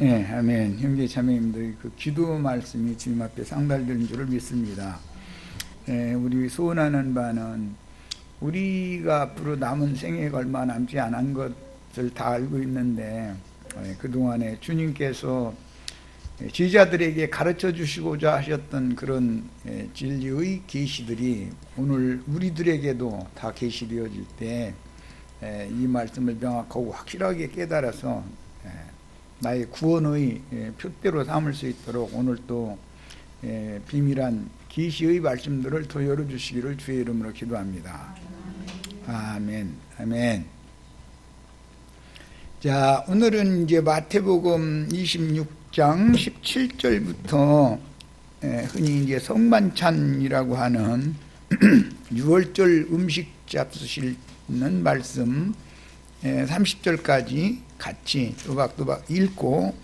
예, 아멘. 형제 자매님들, 그 기도 말씀이 주님 앞에 상달되는 줄을 믿습니다. 예, 우리 소원하는 바는 우리가 앞으로 남은 생애가 얼마 남지 않은 것을 다 알고 있는데, 그동안에 주님께서 제자들에게 가르쳐 주시고자 하셨던 그런 진리의 계시들이 오늘 우리들에게도 다 계시되어질 때 이 말씀을 명확하고 확실하게 깨달아서 나의 구원의 표대로 삼을 수 있도록 오늘 또 비밀한 계시의 말씀들을 더 열어주시기를 주의 이름으로 기도합니다. 아멘. 아멘. 자, 오늘은 이제 마태복음 26장 17절부터 흔히 이제 성만찬이라고 하는 6월절 음식 잡수시는 말씀 30절까지 같이 또박또박 읽고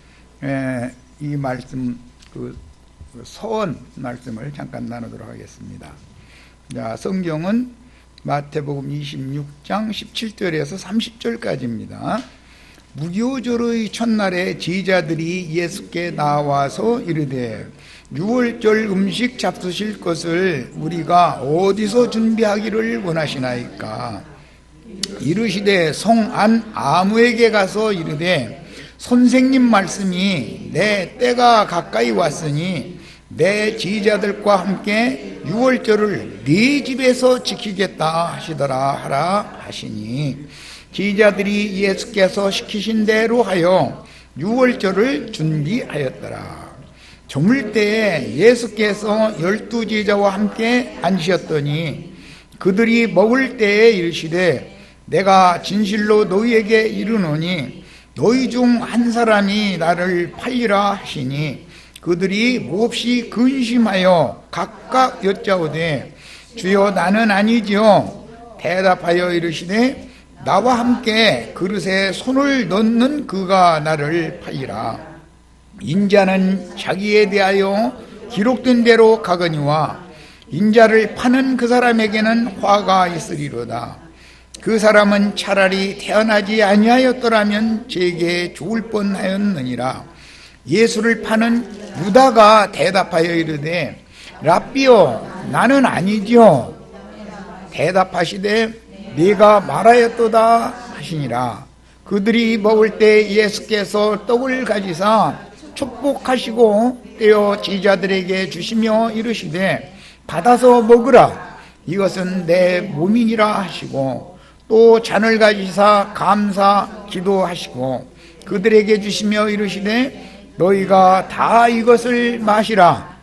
이 말씀 그 서원 말씀을 잠깐 나누도록 하겠습니다. 자, 성경은 마태복음 26장 17절에서 30절까지입니다. 무교절의 첫날에 제자들이 예수께 나와서 이르되 6월절 음식 잡수실 것을 우리가 어디서 준비하기를 원하시나이까? 이르시되 성 안 아무에게 가서 이르되 선생님 말씀이 내 때가 가까이 왔으니 내 제자들과 함께 6월절을 네 집에서 지키겠다 하시더라 하라 하시니 제자들이 예수께서 시키신 대로 하여 6월절을 준비하였더라. 저물 때에 예수께서 12제자와 함께 앉으셨더니 그들이 먹을 때에 이르시되 내가 진실로 너희에게 이르노니 너희 중 한 사람이 나를 팔리라 하시니 그들이 몹시 근심하여 각각 여짜오되 주여 나는 아니지요. 대답하여 이르시되 나와 함께 그릇에 손을 넣는 그가 나를 팔리라. 인자는 자기에 대하여 기록된 대로 가거니와 인자를 파는 그 사람에게는 화가 있으리로다. 그 사람은 차라리 태어나지 아니하였더라면 제게 죽을 뻔하였느니라. 예수를 파는 유다가 대답하여 이르되 랍비요 나는 아니지요. 대답하시되 네가 말하였도다 하시니라. 그들이 먹을 때 예수께서 떡을 가지사 축복하시고 떼어 제자들에게 주시며 이르시되 받아서 먹으라 이것은 내 몸이니라 하시고 또 잔을 가지사 감사 기도하시고 그들에게 주시며 이르시되 너희가 다 이것을 마시라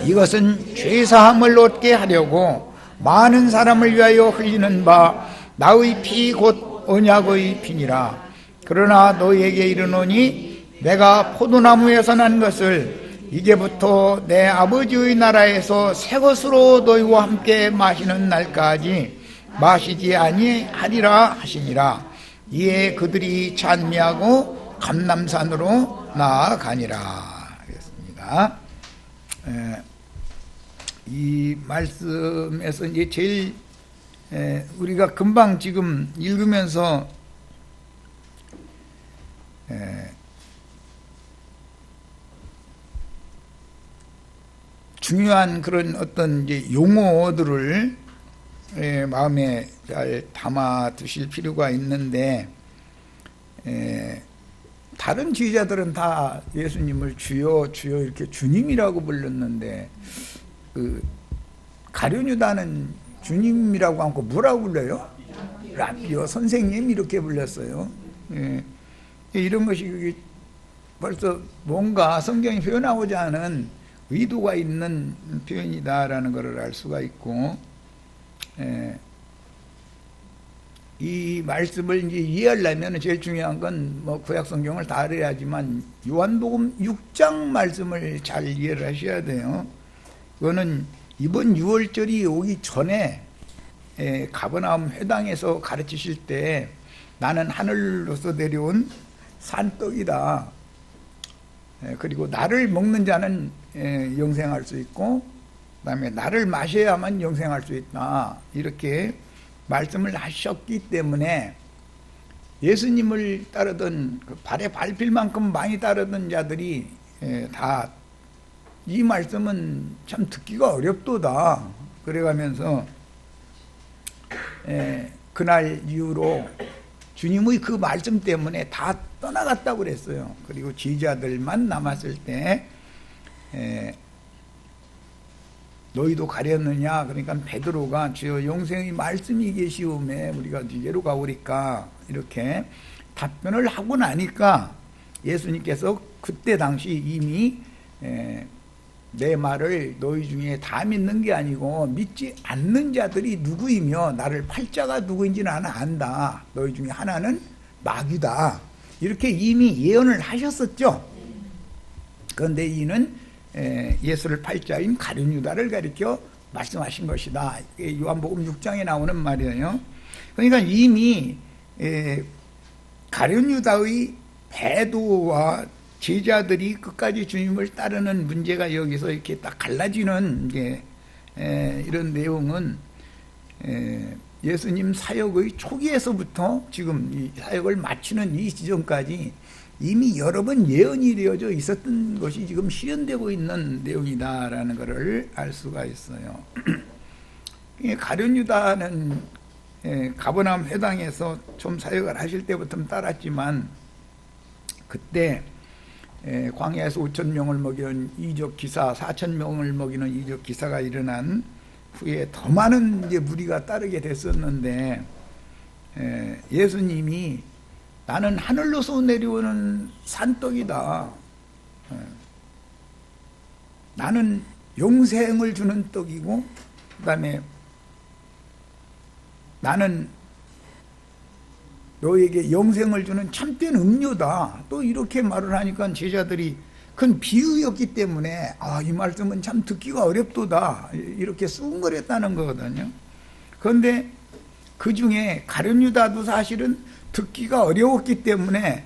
이것은 죄사함을 얻게 하려고 많은 사람을 위하여 흘리는 바 나의 피 곧 언약의 피니라. 그러나 너희에게 이르노니 내가 포도나무에서 난 것을 이제부터 내 아버지의 나라에서 새 것으로 너희와 함께 마시는 날까지 마시지 아니하리라 하시니라. 이에 그들이 찬미하고 감람산으로 나아가니라 하겠습니다. 이 말씀에서 이제 제일 우리가 금방 지금 읽으면서 중요한 그런 어떤 이제 용어들을 마음에 잘 담아 두실 필요가 있는데 다른 제자들은 다 예수님을 주여 주여 이렇게 주님이라고 불렀는데 그 가룟 유다는 주님이라고 않고 뭐라고 불러요? 랍비요 선생님 이렇게 불렀어요. 이런 것이 벌써 뭔가 성경이 표현하고자 하는 의도가 있는 표현이다라는 것을 알 수가 있고 이 말씀을 이제 이해하려면 제일 중요한 건 뭐 구약 성경을 다 알아야지만 요한복음 6장 말씀을 잘 이해를 하셔야 돼요. 그거는 이번 6월절이 오기 전에 가버나움 회당에서 가르치실 때 나는 하늘로서 내려온 산떡이다. 그리고 나를 먹는 자는 영생할 수 있고 그 다음에 나를 마셔야만 영생할 수 있다. 이렇게 말씀을 하셨기 때문에 예수님을 따르던 그 발에 밟힐 만큼 많이 따르던 자들이 다 이 말씀은 참 듣기가 어렵도다 그래가면서 그날 이후로 주님의 그 말씀 때문에 다 떠나갔다고 그랬어요. 그리고 제자들만 남았을 때 너희도 가렸느냐? 그러니까 베드로가 주여 영생의 말씀이 계시오매 우리가 이제로 가오리까 이렇게 답변을 하고 나니까 예수님께서 그때 당시 이미 내 말을 너희 중에 다 믿는 게 아니고 믿지 않는 자들이 누구이며 나를 팔자가 누구인지 나는 안다. 너희 중에 하나는 마귀다. 이렇게 이미 예언을 하셨었죠. 그런데 이는 예수를 팔자인 가룟 유다를 가리켜 말씀하신 것이다. 요한복음 6장에 나오는 말이에요. 그러니까 이미 가룟 유다의 배도와 제자들이 끝까지 주님을 따르는 문제가 여기서 이렇게 딱 갈라지는 게 이런 내용은 예수님 사역의 초기에서부터 지금 이 사역을 마치는 이 지점까지 이미 여러 번 예언이 되어져 있었던 것이 지금 실현되고 있는 내용이다라는 것을 알 수가 있어요. 가룟 유다는 가버나움 회당에서 좀 사역을 하실 때부터 따랐지만 그때 광야에서 5,000명을 먹이는 이적 기사, 4,000명을 먹이는 이적 기사가 일어난 후에 더 많은 이제 무리가 따르게 됐었는데 예수님이 나는 하늘로서 내려오는 산떡이다. 나는 영생을 주는 떡이고 그 다음에 나는 너에게 영생을 주는 참된 음료다. 또 이렇게 말을 하니까 제자들이 그건 비유였기 때문에 이 말씀은 참 듣기가 어렵도다. 이렇게 수군거렸다는 거거든요. 그런데 그 중에 가룟 유다도 사실은 듣기가 어려웠기 때문에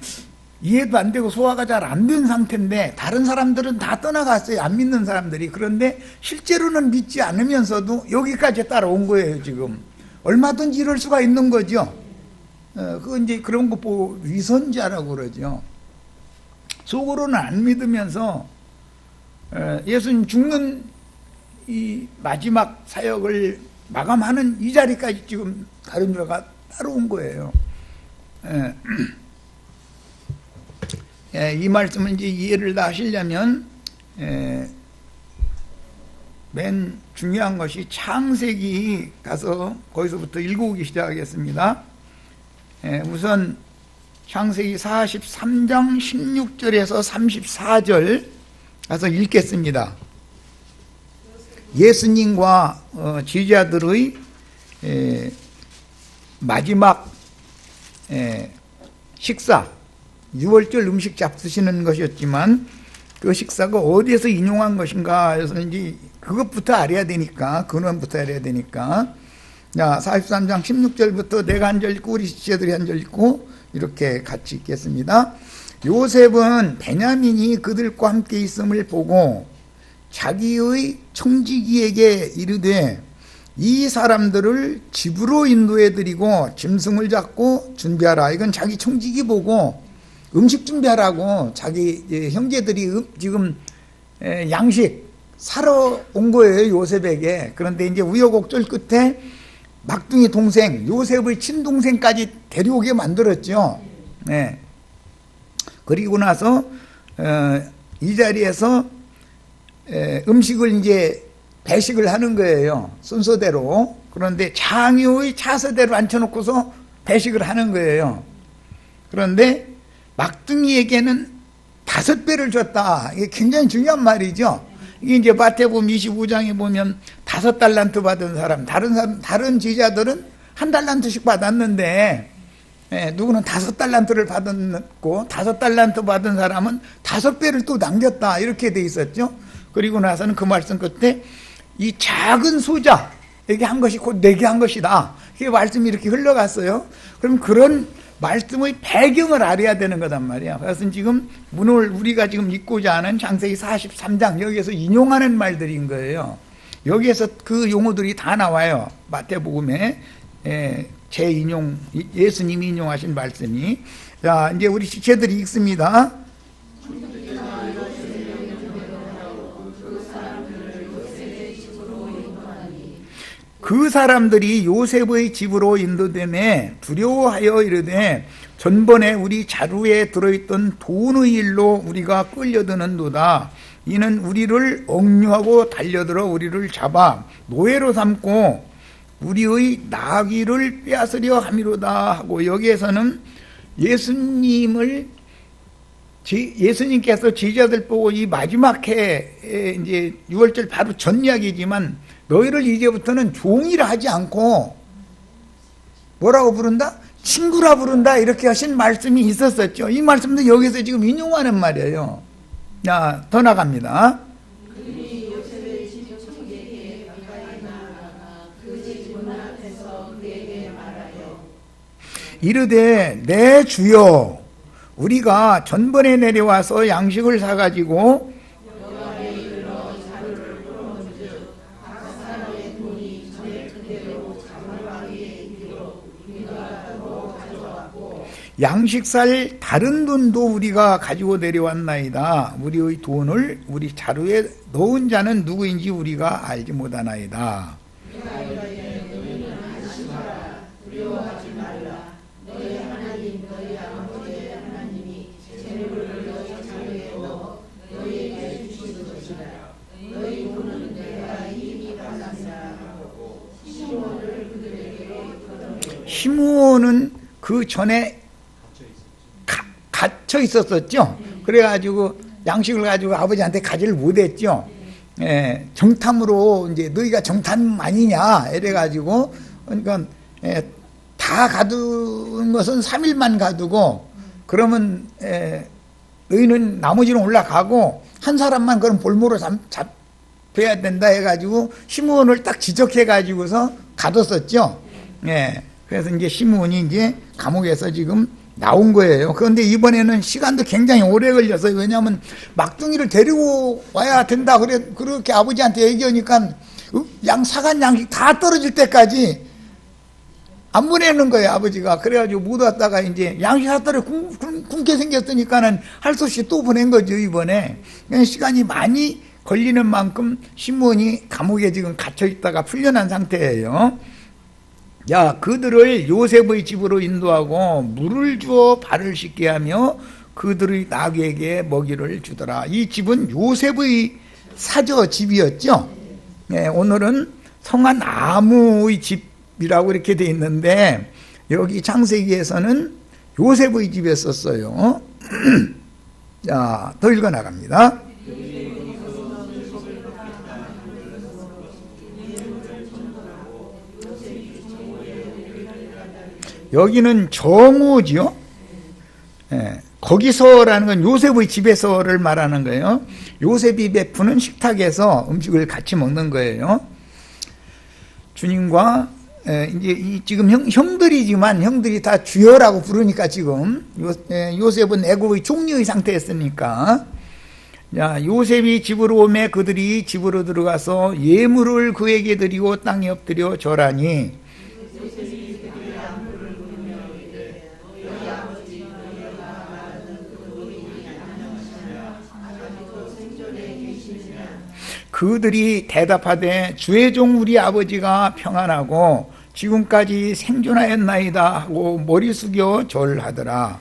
이해도 안 되고 소화가 잘 안 된 상태인데 다른 사람들은 다 떠나갔어요. 안 믿는 사람들이. 그런데 실제로는 믿지 않으면서도 여기까지 따라온 거예요. 지금 얼마든지 이럴 수가 있는 거죠. 그건 이제 그런 거 보고 위선자라고 그러죠. 속으로는 안 믿으면서 예수님 죽는 이 마지막 사역을 마감하는 이 자리까지 지금 가룟 유다가 따라온 거예요. 이 말씀은 이제 이해를 다 하시려면 맨 중요한 것이 창세기 가서 거기서부터 읽어오기 시작하겠습니다. 우선 창세기 43장 16절에서 34절 가서 읽겠습니다. 예수님과 제자들의 마지막 식사, 6월절 음식 잡수시는 것이었지만 그 식사가 어디에서 인용한 것인가 해서 이제 그것부터 알아야 되니까, 근원부터 알아야 되니까. 자, 43장 16절부터 내가 한 절 읽고 우리 지체들이 한 절 읽고 이렇게 같이 읽겠습니다. 요셉은 베냐민이 그들과 함께 있음을 보고 자기의 청지기에게 이르되 이 사람들을 집으로 인도해 드리고 짐승을 잡고 준비하라. 이건 자기 청지기 보고 음식 준비하라고 자기 형제들이 지금 양식 사러 온 거예요, 요셉에게. 그런데 이제 우여곡절 끝에 막둥이 동생, 요셉의 친동생까지 데려오게 만들었죠. 네. 그리고 나서 이 자리에서 음식을 이제 배식을 하는 거예요, 순서대로. 그런데 장유의 차서대로 앉혀놓고서 배식을 하는 거예요. 그런데 막둥이에게는 5배를 줬다. 이게 굉장히 중요한 말이죠. 이게 이제 마태복음 25장에 보면 5달란트 받은 사람, 다른 제자들은 1달란트씩 받았는데, 누구는 5달란트를 받았고, 5달란트 받은 사람은 5배를 또 남겼다. 이렇게 돼 있었죠. 그리고 나서는 그 말씀 끝에 이 작은 소자에게 한 것이 곧 내게 한 것이다. 이게 말씀이 이렇게 흘러갔어요. 그럼 그런 말씀의 배경을 알아야 되는 거단 말이야. 그래서 지금 오늘 우리가 지금 읽고자 하는 창세기 43장 여기에서 인용하는 말들인 거예요. 여기에서 그 용어들이 다 나와요. 마태복음에 재인용, 예수님이 인용하신 말씀이. 자, 이제 우리 지체들이 읽습니다. 그 사람들이 요셉의 집으로 인도되매 두려워하여 이르되 전번에 우리 자루에 들어있던 돈의 일로 우리가 끌려드는도다. 이는 우리를 억류하고 달려들어 우리를 잡아 노예로 삼고 우리의 나귀를 빼앗으려 함이로다 하고, 여기에서는 예수님께서 제자들 보고 이 마지막 해 이제 6월절 바로 전 이야기지만 너희를 이제부터는 종이라 하지 않고 뭐라고 부른다? 친구라 부른다, 이렇게 하신 말씀이 있었었죠. 이 말씀도 여기서 지금 인용하는 말이에요. 자, 더 나갑니다. 이르되 내 주여, 우리가 전번에 내려와서 양식을 사가지고 양식 살 다른 돈도 우리가 가지고 내려왔나이다. 우리의 돈을 우리 자루에 넣은 자는 누구인지 우리가 알지 못하나이다. 시므온은 그 전에 갇혀 있었었죠. 그래가지고 양식을 가지고 아버지한테 가지를 못했죠. 정탐으로 이제 너희가 정탐 아니냐 이래가지고, 그러니까 다 가둔 것은 3일만 가두고, 그러면 너희는 나머지는 올라가고 한 사람만 그럼 볼모로 잡혀야 된다 해가지고 시므온을 딱 지적해가지고서 가뒀었죠. 그래서 이제 시므온이 이제 감옥에서 지금 나온 거예요. 그런데 이번에는 시간도 굉장히 오래 걸려서, 왜냐하면 막둥이를 데리고 와야 된다 그렇게 아버지한테 얘기하니까 사간 양식 다 떨어질 때까지 안 보내는 거예요, 아버지가. 그래가지고 못 왔다가 이제 양식 다 떨어 굶게 생겼으니까는 할 수 없이 또 보낸 거죠, 이번에. 시간이 많이 걸리는 만큼 시므온이 감옥에 지금 갇혀 있다가 풀려난 상태예요. 야, 그들을 요셉의 집으로 인도하고 물을 주어 발을 씻게 하며 그들의 나귀에게 먹이를 주더라. 이 집은 요셉의 사저 집이었죠. 오늘은 성한 아무의 집이라고 이렇게 돼 있는데, 여기 창세기에서는 요셉의 집에 썼어요. 자, 더 읽어 나갑니다. 여기는 정오지요. 거기서라는 건 요셉의 집에서를 말하는 거예요. 요셉이 베푸는 식탁에서 음식을 같이 먹는 거예요. 주님과 이제 지금 형들이지만 형들이 다 주여라고 부르니까 지금 요셉은 애굽의 총리의 상태였으니까, 자, 요셉이 집으로 오매 그들이 집으로 들어가서 예물을 그에게 드리고 땅에 엎드려 절하니, 그들이 대답하되 주의 종 우리 아버지가 평안하고 지금까지 생존하였나이다 하고 머리 숙여 절하더라.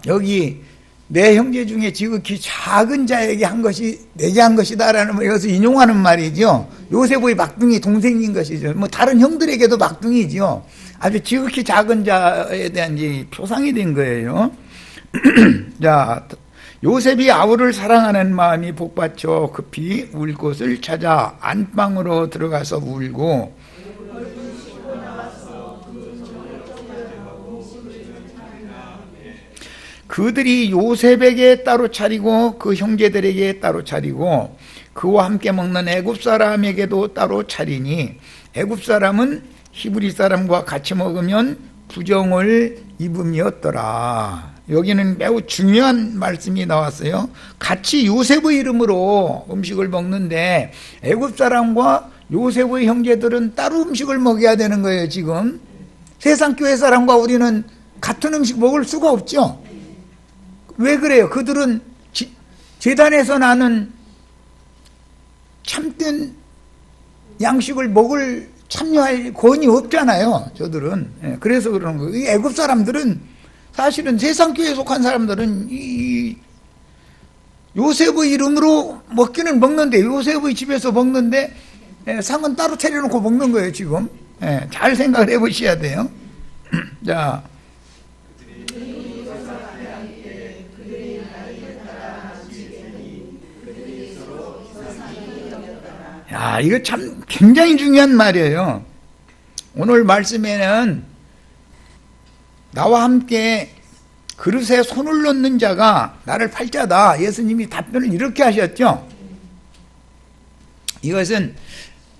여기 내 형제 중에 지극히 작은 자에게 한 것이 내게 한 것이다라는 말, 여기서 인용하는 말이죠. 요셉의 막둥이 동생인 것이죠. 뭐 다른 형들에게도 막둥이죠. 아주 지극히 작은 자에 대한 이제 표상이 된 거예요. 자, 요셉이 아우를 사랑하는 마음이 복받쳐 급히 울 곳을 찾아 안방으로 들어가서 울고, 그들이 요셉에게 따로 차리고 그 형제들에게 따로 차리고 그와 함께 먹는 애굽 사람에게도 따로 차리니, 애굽 사람은 히브리 사람과 같이 먹으면 부정을 입음이었더라. 여기는 매우 중요한 말씀이 나왔어요. 같이 요셉의 이름으로 음식을 먹는데 애굽 사람과 요셉의 형제들은 따로 음식을 먹어야 되는 거예요. 지금 세상 교회 사람과 우리는 같은 음식 먹을 수가 없죠. 왜 그래요? 그들은 제단에서 나는 참된 양식을 먹을 참여할 권이 없잖아요. 저들은. 그래서 그러는 거예요. 이 애굽 사람들은 사실은 세상 교회에 속한 사람들은 이 요셉의 이름으로 먹기는 먹는데, 요셉의 집에서 먹는데 상은 따로 차려놓고 먹는 거예요. 지금 잘 생각을 해보셔야 돼요. 자, 야, 이거 참 굉장히 중요한 말이에요. 오늘 말씀에는 나와 함께 그릇에 손을 넣는 자가 나를 팔자다. 예수님이 답변을 이렇게 하셨죠. 이것은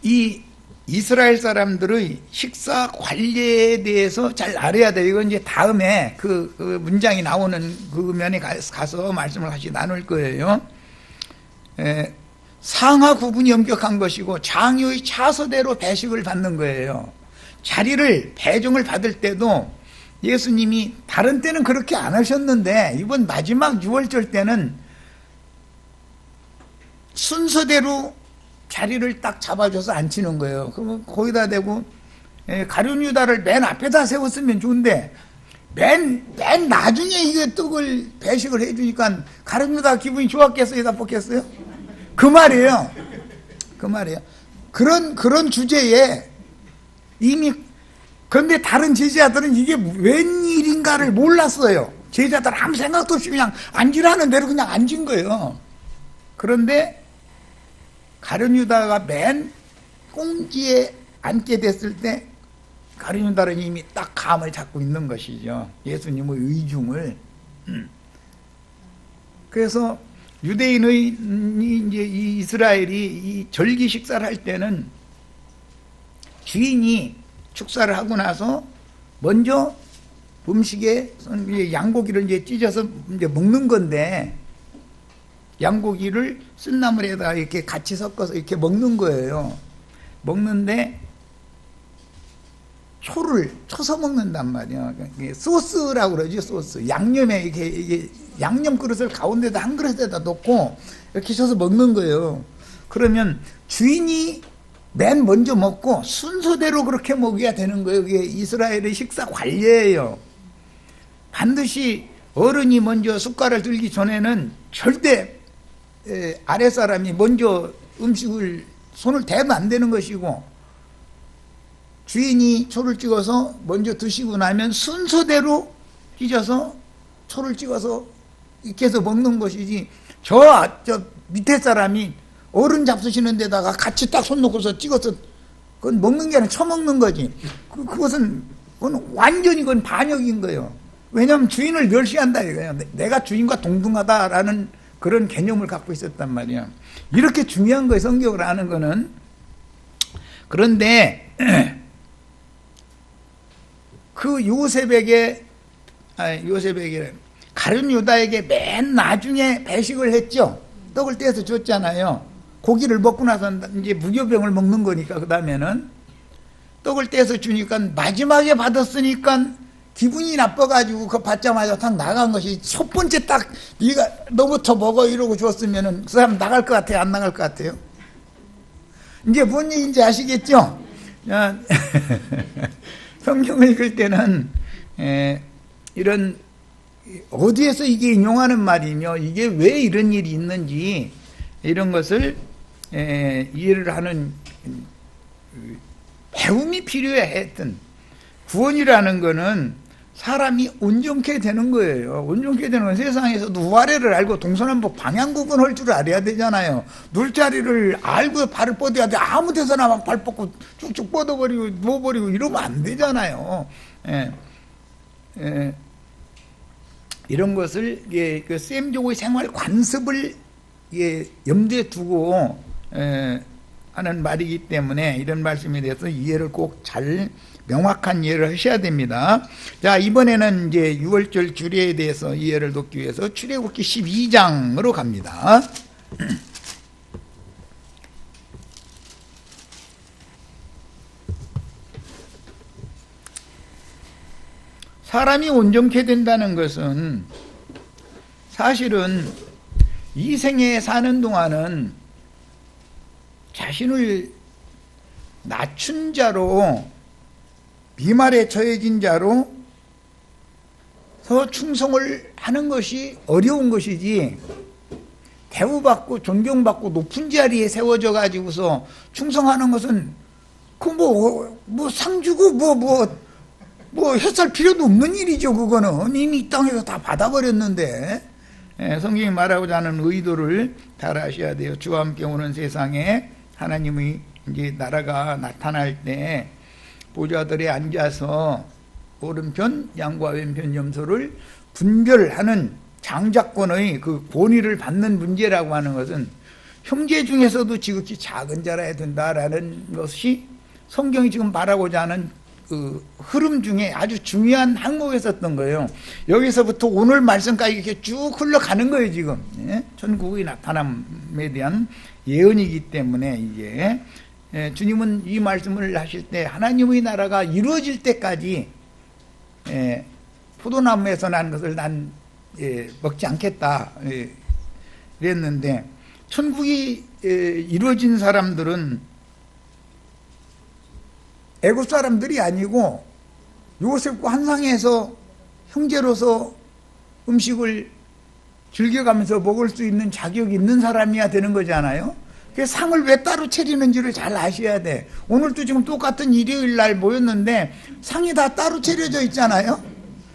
이 이스라엘 사람들의 식사 관리에 대해서 잘 알아야 돼요. 이건 이제 다음에 그 문장이 나오는 그 면에 가서 말씀을 같이 나눌 거예요. 상하 구분이 엄격한 것이고 장유의 차서대로 배식을 받는 거예요. 자리를 배정을 받을 때도 예수님이 다른 때는 그렇게 안 하셨는데 이번 마지막 유월절 때는 순서대로 자리를 딱 잡아줘서 앉히는 거예요. 그러면 거기다 대고 가룟 유다를 맨 앞에다 세웠으면 좋은데 맨 나중에 이게 떡을 배식을 해주니까 가룟 유다 기분이 좋았겠어요? 나빴겠어요? 그 말이에요. 그 말이에요. 그런 주제에 이미, 그런데 다른 제자들은 이게 웬일인가를 몰랐어요. 제자들 아무 생각도 없이 그냥 앉으라는 대로 그냥 앉은 거예요. 그런데 가룟 유다가 맨 꽁지에 앉게 됐을 때 가룟 유다는 이미 딱 감을 잡고 있는 것이죠. 예수님의 의중을. 그래서 유대인의 이제 이 이스라엘이 이 절기 식사를 할 때는 주인이 축사를 하고 나서 먼저 음식에 양고기를 이제 찢어서 이제 먹는 건데 양고기를 쓴나물에다가 이렇게 같이 섞어서 이렇게 먹는 거예요. 먹는데 초를 쳐서 먹는단 말이야. 소스라고 그러죠, 소스. 양념에 이게 양념 그릇을 가운데다 한 그릇에다 놓고 이렇게 쳐서 먹는 거예요. 그러면 주인이 맨 먼저 먹고 순서대로 그렇게 먹어야 되는 거예요. 그게 이스라엘의 식사 관례예요. 반드시 어른이 먼저 숟가락을 들기 전에는 절대 아랫사람이 먼저 음식을 손을 대면 안 되는 것이고, 주인이 초를 찍어서 먼저 드시고 나면 순서대로 찢어서 초를 찍어서 이렇게 해서 먹는 것이지, 저 밑에 사람이 어른 잡수시는 데다가 같이 딱 손 놓고서 찍어서 그건 먹는 게 아니라 처먹는 거지. 그건 완전히 그건 반역인 거예요. 왜냐하면 주인을 멸시한다 이거예요. 내가 주인과 동등하다라는 그런 개념을 갖고 있었단 말이야. 이렇게 중요한 거예요, 성경을 아는 거는. 그런데 그 요셉에게 가룟 유다에게 맨 나중에 배식을 했죠. 떡을 떼서 줬잖아요. 고기를 먹고 나서 이제 무교병을 먹는 거니까, 그 다음에는 떡을 떼서 주니까 마지막에 받았으니까 기분이 나빠가지고 그거 받자마자 딱 나간 것이, 첫 번째 딱 네가 너부터 먹어 이러고 줬으면은 그 사람 나갈 것 같아요? 안 나갈 것 같아요? 이제 뭔 얘기인지 아시겠죠? 성경을 읽을 때는 이런 어디에서 이게 인용하는 말이며 이게 왜 이런 일이 있는지 이런 것을 이해를 하는 배움이 필요했던, 구원이라는 거는 사람이 온전케 되는 거예요. 온전케 되는 건 세상에서도 우아래를 알고 동서남북 방향 구분할 줄 알아야 되잖아요. 눌자리를 알고 발을 뻗어야 돼. 아무 데서나 막 발 뻗고 쭉쭉 뻗어버리고 누워버리고 이러면 안 되잖아요. 이런 것을 그 셈족의 생활 관습을 염두에 두고 하는 말이기 때문에 이런 말씀에 대해서 이해를 꼭 잘 명확한 이해를 하셔야 됩니다. 자, 이번에는 이제 6월절 규례에 대해서 이해를 돕기 위해서 출애굽기 12장으로 갑니다. 사람이 온전케 된다는 것은 사실은 이 생에 사는 동안은 자신을 낮춘 자로, 비말에 처해진 자로 충성을 하는 것이 어려운 것이지, 대우받고 존경받고 높은 자리에 세워져 가지고서 충성하는 것은 뭐 상 주고 뭐 했을 필요도 없는 일이죠. 그거는 이미 이 땅에서 다 받아버렸는데, 성경이 말하고자 하는 의도를 잘 아셔야 돼요. 주와 함께 오는 세상에 하나님의 이제 나라가 나타날 때 보좌들에 앉아서 오른편 양과 왼편 염소를 분별하는 장자권의 그 권위를 받는 문제라고 하는 것은 형제 중에서도 지극히 작은 자라야 된다라는 것이 성경이 지금 말하고자 하는 그 흐름 중에 아주 중요한 항목에 있었던 거예요. 여기서부터 오늘 말씀까지 이렇게 쭉 흘러가는 거예요, 지금. 천국의 나타남에 대한 예언이기 때문에 이제 주님은 이 말씀을 하실 때 하나님의 나라가 이루어질 때까지 포도나무에서 난 것을 난 먹지 않겠다 그랬는데, 천국이 이루어진 사람들은 애굽 사람들이 아니고 요셉과 한상에서 형제로서 음식을 즐겨가면서 먹을 수 있는 자격이 있는 사람이야 되는 거잖아요. 그 상을 왜 따로 차리는지를 잘 아셔야 돼. 오늘도 지금 똑같은 일요일 날 모였는데 상이 다 따로 차려져 있잖아요.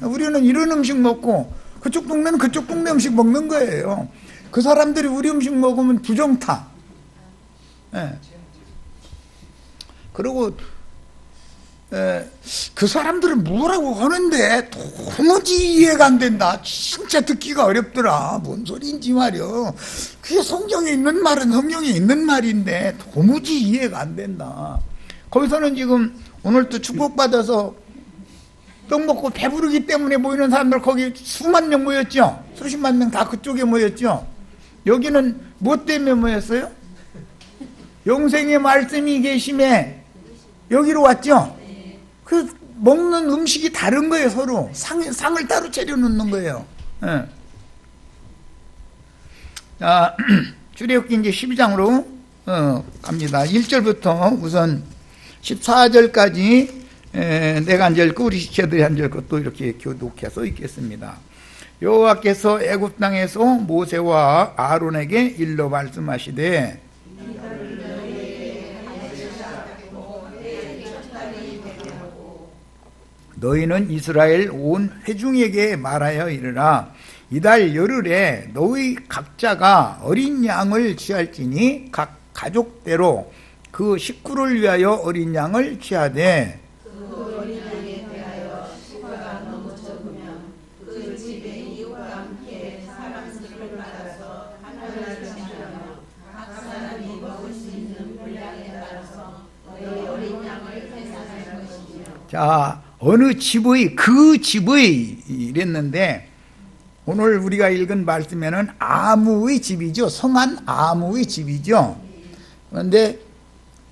우리는 이런 음식 먹고 그쪽 동네는 그쪽 동네 음식 먹는 거예요. 그 사람들이 우리 음식 먹으면 부정타. 그리고 그 사람들은 뭐라고 하는데 도무지 이해가 안 된다. 진짜 듣기가 어렵더라. 뭔 소리인지 말이요. 그게 성경에 있는 말은 성경에 있는 말인데 도무지 이해가 안 된다. 거기서는 지금 오늘도 축복받아서 떡 먹고 배부르기 때문에 모이는 사람들 거기 수만 명 모였죠. 수십만 명 다 그쪽에 모였죠. 여기는 뭐 때문에 모였어요? 영생의 말씀이 계심에 여기로 왔죠. 그 먹는 음식이 다른 거예요. 서로 상을 따로 차려놓는 거예요. 자, 출애굽기 이제 12장으로 갑니다. 1절부터 우선 14절까지 내가 한 절, 우리 지체들이 한 절 것도 이렇게 교독해서 읽겠습니다. 여호와께서 애굽 땅에서 모세와 아론에게 일러 말씀하시되, 너희는 이스라엘 온 회중에게 말하여 이르라. 이달 열흘에 너희 각자가 어린 양을 취할지니 각 가족대로 그 식구를 위하여 어린 양을 취하되, 그 어린 양에 대하여 식구가 너무 적으면 그 집의 이웃과 함께 사람 수를 따라서 하나를 취하며 각 사람이 먹을 수 있는 분량에 따라서 너희 어린 양을 계산할 것이며. 자, 어느 집의, 그 집의 이랬는데, 오늘 우리가 읽은 말씀에는 아무의 집이죠. 성한 아무의 집이죠. 그런데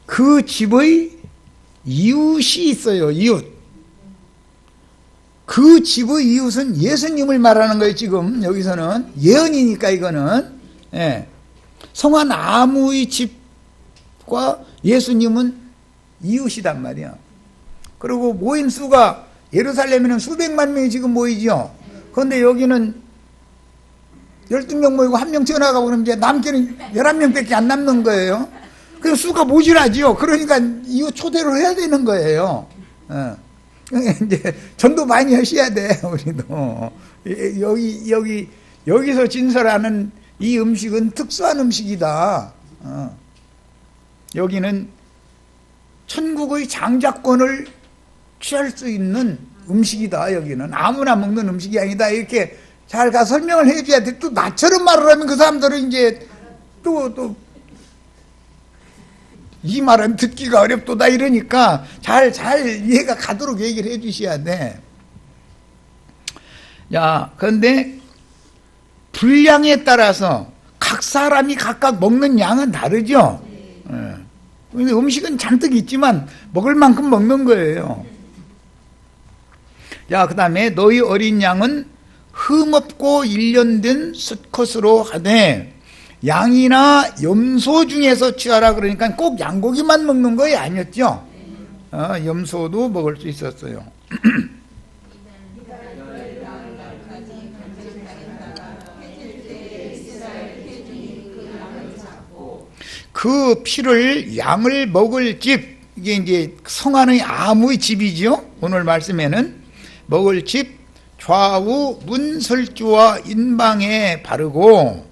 그 집의 이웃이 있어요. 이웃. 그 집의 이웃은 예수님을 말하는 거예요. 지금 여기서는 예언이니까 이거는. 성한 아무의 집과 예수님은 이웃이단 말이야. 그리고 모인 수가 예루살렘에는 수백만 명이 지금 모이죠. 그런데 여기는 12명 모이고 1명 튀어나가고 그러면 이제 남기는 11명밖에 안 남는 거예요. 그 수가 모자라죠. 그러니까 이웃 초대를 해야 되는 거예요. 이제 전도 많이 하셔야 돼, 우리도. 여기서 진설하는 이 음식은 특수한 음식이다. 여기는 천국의 장자권을 취할 수 있는 음식이다. 여기는 아무나 먹는 음식이 아니다. 이렇게 잘 가 설명을 해줘야 돼. 또 나처럼 말을 하면 그 사람들은 이제 또 이 말은 듣기가 어렵도다 이러니까 잘 이해가 가도록 얘기를 해 주셔야 돼. 야, 그런데 분량에 따라서 각 사람이 각각 먹는 양은 다르죠. 근데 음식은 잔뜩 있지만 먹을 만큼 먹는 거예요. 자, 그 다음에 너희 어린 양은 흠없고 일련된 수컷으로 하되 양이나 염소 중에서 취하라. 그러니까 꼭 양고기만 먹는 거이 아니었죠. 염소도 먹을 수 있었어요. 그 피를 양을 먹을 집, 이게 이제 성안의 아무의 집이죠. 오늘 말씀에는 먹을 집 좌우 문설주와 인방에 바르고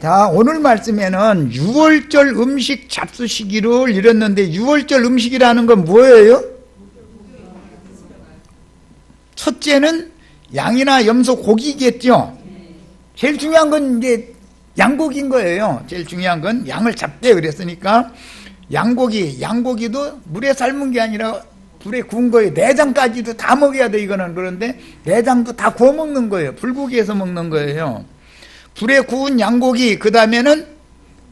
자, 오늘 말씀에는 6월절 음식 잡수시기를 이랬는데 6월절 음식이라는 건 뭐예요? 첫째는 양이나 염소 고기겠죠. 제일 중요한 건 이제 양고기인 거예요. 제일 중요한 건 양을 잡되 그랬으니까 양고기도 물에 삶은 게 아니라 불에 구운 거예요. 내장까지도 다 먹어야 돼 이거는. 그런데 내장도 다 구워 먹는 거예요. 불고기에서 먹는 거예요. 불에 구운 양고기, 그 다음에는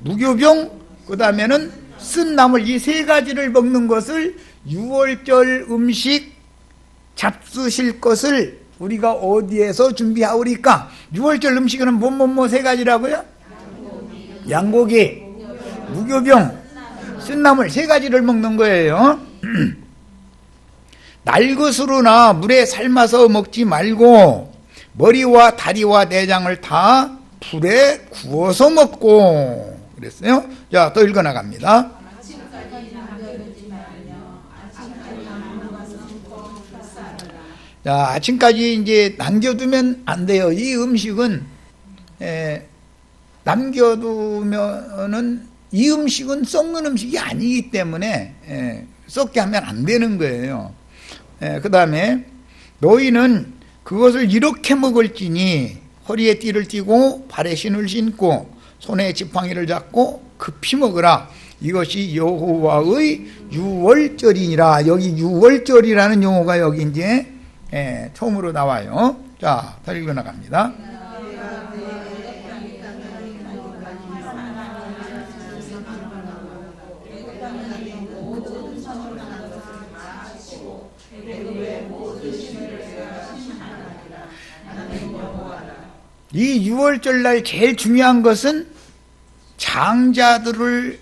무교병, 그 다음에는 쓴 나물, 이 세 가지를 먹는 것을 6월절 음식 잡수실 것을 우리가 어디에서 준비하오리까? 6월절 음식은 뭐 세 가지라고요? 양고기, 무교병, 쓴나물 세 가지를 먹는 거예요. 날것으로나 물에 삶아서 먹지 말고 머리와 다리와 내장을 다 불에 구워서 먹고 그랬어요. 자, 또 읽어나갑니다. 자, 아침까지 이제 남겨두면 안 돼요. 이 음식은 남겨두면은 이 음식은 썩는 음식이 아니기 때문에 썩게 하면 안 되는 거예요. 그 다음에 너희는 그것을 이렇게 먹을지니 허리에 띠를 띠고 발에 신을 신고 손에 지팡이를 잡고 급히 먹으라. 이것이 여호와의 유월절이니라. 여기 유월절이라는 용어가 여기 이제 처음으로 나와요. 자, 더 읽어나갑니다. 이 6월절 날 제일 중요한 것은 장자들이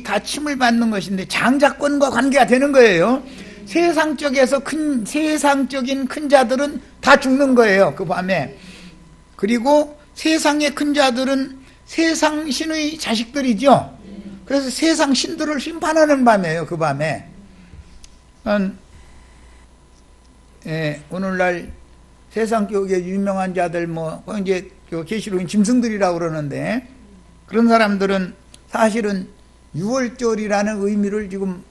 다 침을 받는 것인데 장자권과 관계가 되는 거예요. 세상적인 큰 자들은 다 죽는 거예요, 그 밤에. 그리고 세상의 큰 자들은 세상 신의 자식들이죠. 그래서 세상 신들을 심판하는 밤이에요, 그 밤에. 오늘날 세상 쪽에 유명한 자들 이제 계시록인 짐승들이라고 그러는데 그런 사람들은 사실은 6월절이라는 의미를 지금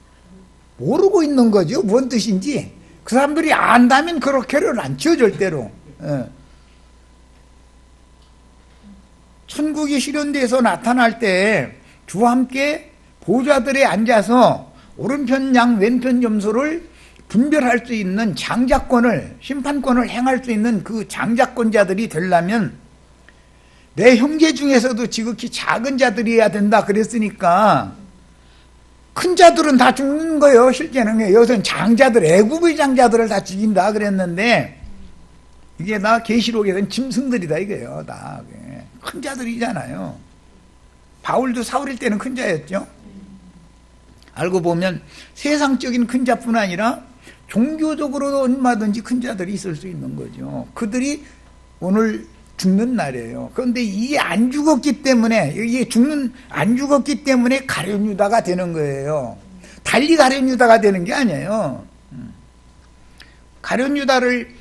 모르고 있는 거죠. 뭔 뜻인지. 그 사람들이 안다면 그렇게는 않죠, 절대로. 천국이 실현돼서 나타날 때 주와 함께 보좌들에 앉아서 오른편 양 왼편 염소를 분별할 수 있는 장자권을, 심판권을 행할 수 있는 그 장자권자들이 되려면 내 형제 중에서도 지극히 작은 자들이어야 된다 그랬으니까 큰 자들은 다 죽는 거예요. 실제는 여기서는 장자들, 애굽의 장자들을 다 죽인다 그랬는데 이게 다 계시록에서는 짐승들이다 이거예요. 다 큰 자들이잖아요. 바울도 사울일 때는 큰 자였죠. 알고 보면 세상적인 큰 자뿐 아니라 종교적으로도 얼마든지 큰 자들이 있을 수 있는 거죠. 그들이 오늘 죽는 날이에요. 그런데 이게 안 죽었기 때문에, 안 죽었기 때문에 가룟 유다가 되는 거예요. 달리 가룟 유다가 되는 게 아니에요. 가룟 유다를,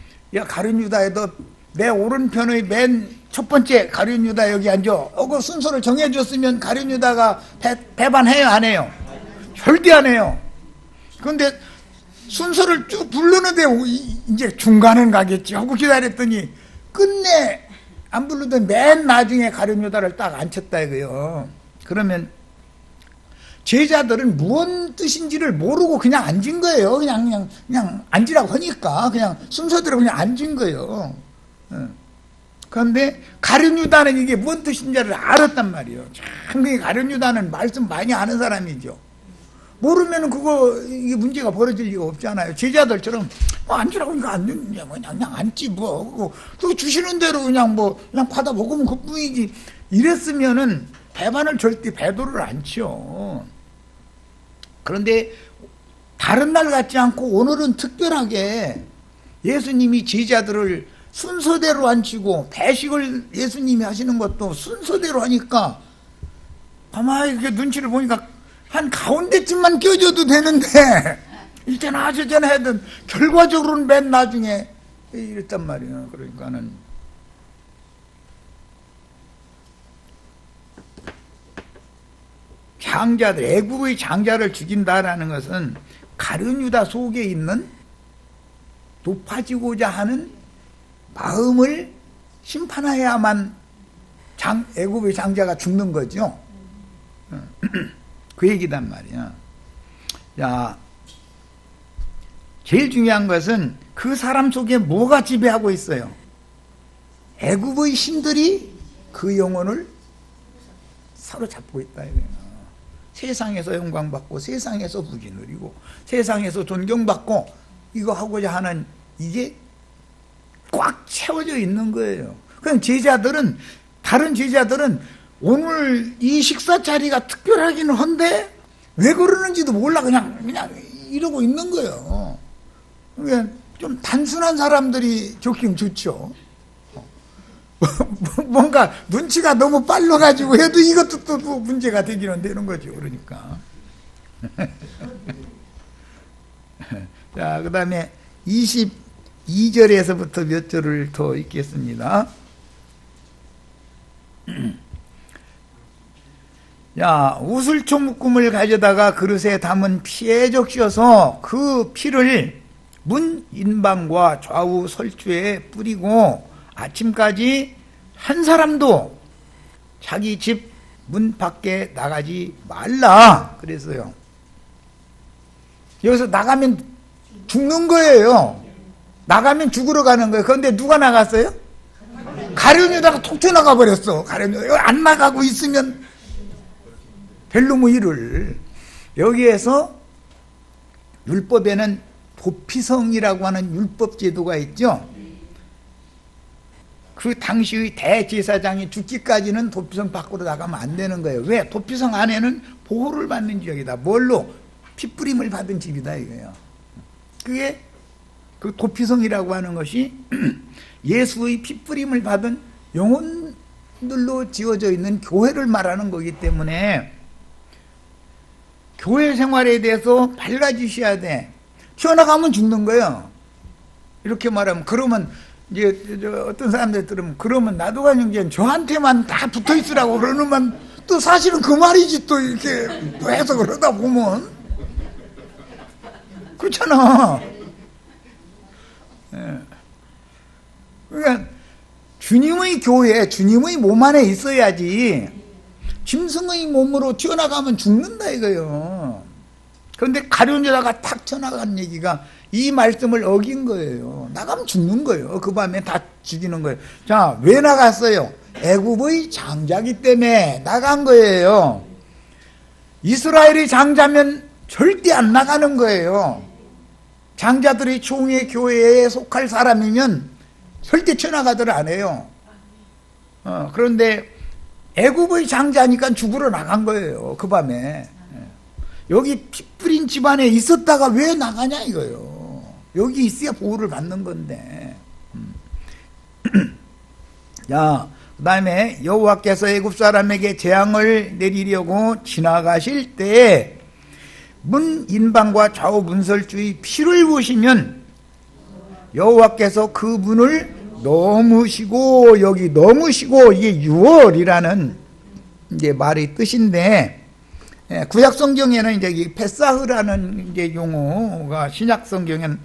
가룟 유다에도 내 오른편의 맨 첫 번째 가룟 유다 여기 앉아. 그 순서를 정해줬으면 가룟 유다가 배반해요, 안 해요? 절대 안 해요. 그런데 순서를 쭉 부르는데 이제 중간은 가겠지 하고 기다렸더니 끝내 안 부르더니 맨 나중에 가룟 유다를 딱 앉혔다 이거요. 그러면 제자들은 무슨 뜻인지를 모르고 그냥 앉은 거예요. 그냥 앉으라고 하니까 그냥 순서대로 그냥 앉은 거예요. 그런데 가룟 유다는 이게 무슨 뜻인지를 알았단 말이에요. 참, 가룟 유다는 말씀 많이 아는 사람이죠. 모르면은 이게 문제가 벌어질 리가 없잖아요. 제자들처럼 앉으라고 그러니까 앉는냐, 그냥 앉지 뭐. 그 주시는 대로 그냥 받아 먹으면 그뿐이지. 이랬으면은 배반을 절대 배도를 안 쳐. 그런데 다른 날 같지 않고 오늘은 특별하게 예수님이 제자들을 순서대로 앉히고 배식을 예수님이 하시는 것도 순서대로 하니까 가만히 이렇게 눈치를 보니까 한 가운데쯤만 껴줘도 되는데 이제나 저제나 하든 결과적으로는 맨 나중에 이랬단 말이에요. 그러니까는 장자들, 애국의 장자를 죽인다라는 것은 가룟 유다 속에 있는 높아지고자 하는 마음을 심판해야만 애국의 장자가 죽는 거죠. 그 얘기단 말이야. 야, 제일 중요한 것은 그 사람 속에 뭐가 지배하고 있어요? 애국의 신들이 그 영혼을 사로잡고 있다 이거예요. 세상에서 영광받고 세상에서 부귀 누리고 세상에서 존경받고 이거 하고자 하는 이게 꽉 채워져 있는 거예요. 그냥 다른 제자들은 오늘 이 식사 자리가 특별하기는 한데 왜 그러는지도 몰라 그냥 이러고 있는 거예요. 그러니까 좀 단순한 사람들이 좋긴 좋죠. 뭔가 눈치가 너무 빨라가지고 해도 이것도 또 문제가 되기는 되는 거죠. 그러니까. 자, 그 다음에 22절에서부터 몇 절을 더 읽겠습니다. 야, 우슬초 묶음을 가져다가 그릇에 담은 피에 적셔서 그 피를 문 인방과 좌우 설주에 뿌리고 아침까지 한 사람도 자기 집 문 밖에 나가지 말라 그랬어요. 여기서 나가면 죽는 거예요. 나가면 죽으러 가는 거예요. 그런데 누가 나갔어요? 가룟 유다가 톡 튀어나가 버렸어. 가룟 유다 안 나가고 있으면 벨로무 일을. 여기에서 율법에는 도피성이라고 하는 율법 제도가 있죠. 그 당시의 대제사장이 죽기까지는 도피성 밖으로 나가면 안 되는 거예요. 왜? 도피성 안에는 보호를 받는 지역이다. 뭘로? 핏부림을 받은 집이다 이거예요. 그게 그 도피성이라고 하는 것이 예수의 핏부림을 받은 영혼들로 지어져 있는 교회를 말하는 거기 때문에 교회 생활에 대해서 밝아지셔야 돼. 튀어나가면 죽는 거예요. 이렇게 말하면 그러면 이제 어떤 사람들 들으면 그러면 나도 가는 게 저한테만 다 붙어 있으라고 그러면 또 사실은 그 말이지 또 이렇게 해석을 하다 보면 그렇잖아. 예. 그러니까 주님의 교회, 주님의 몸 안에 있어야지 짐승의 몸으로 튀어나가면 죽는다 이거예요. 그런데 가룟 유다가 탁 튀어나간 얘기가 이 말씀을 어긴 거예요. 나가면 죽는 거예요. 그 밤에 다 죽이는 거예요. 자, 왜 나갔어요? 애굽의 장자기 때문에 나간 거예요. 이스라엘이 장자면 절대 안 나가는 거예요. 장자들이 총회 교회에 속할 사람이면 절대 튀어나가들 안 해요. 그런데 애굽의 장자니까 죽으러 나간 거예요. 그 밤에. 여기 피 뿌린 집안에 있었다가 왜 나가냐 이거예요. 여기 있어야 보호를 받는 건데. 자, 그 다음에 여호와께서 애굽 사람에게 재앙을 내리려고 지나가실 때 문 인방과 좌우 문설주의 피를 보시면 여호와께서 그 문을 넘으시고, 여기 넘으시고 이게 6월이라는 이제 말의 뜻인데, 구약 성경에는 이제 이 페사흐라는 이제 용어가 신약 성경에는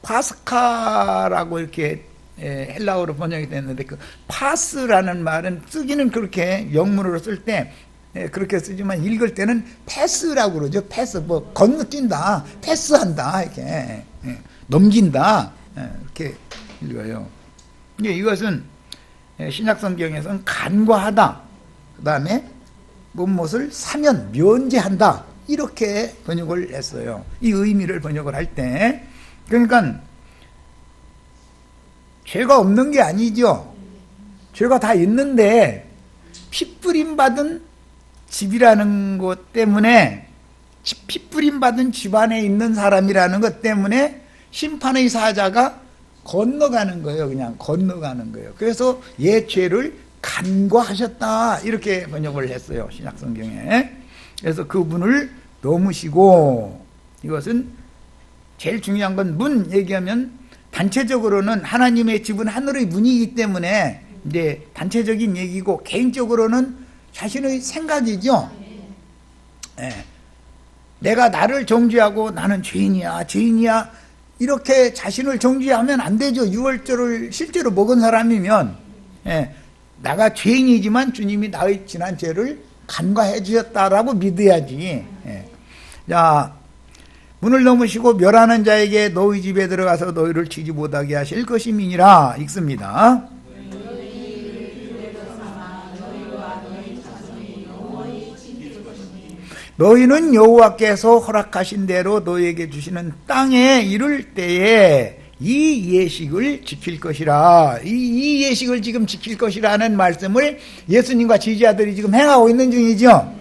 파스카라고 이렇게 헬라어로 번역이 됐는데 그 파스라는 말은 쓰기는 그렇게 영문으로 쓸 때 그렇게 쓰지만 읽을 때는 패스라고 그러죠. 패스, 뭐 건너뛴다, 패스한다, 이렇게 넘긴다, 이렇게 읽어요. 이것은 신약 성경에서는 간과하다, 그 다음에 무엇을 사면 면제한다, 이렇게 번역을 했어요. 이 의미를 번역을 할 때. 그러니까 죄가 없는 게 아니죠. 죄가 다 있는데 피 뿌림 받은 집이라는 것 때문에, 피 뿌림 받은 집안에 있는 사람이라는 것 때문에 심판의 사자가 건너가는 거예요. 그냥 건너가는 거예요. 그래서 옛 죄를 간과하셨다, 이렇게 번역을 했어요, 신약 성경에. 그래서 그분을 넘으시고, 이것은 제일 중요한 건 문 얘기하면 단체적으로는 하나님의 집은 하늘의 문이기 때문에 이제 단체적인 얘기고, 개인적으로는 자신의 생각이죠. 내가 나를 정죄하고 나는 죄인이야, 죄인이야, 이렇게 자신을 정죄하면 안 되죠. 유월절을 실제로 먹은 사람이면 나가 죄인이지만 주님이 나의 지난 죄를 간과해 주셨다라고 믿어야지. 자, 문을 넘으시고 멸하는 자에게 너희 집에 들어가서 너희를 치지 못하게 하실 것임이니라, 읽습니다. 너희는 여호와께서 허락하신 대로 너희에게 주시는 땅에 이를 때에 이 예식을 지킬 것이라. 이 예식을 지금 지킬 것이라는 말씀을 예수님과 지지자들이 지금 행하고 있는 중이죠.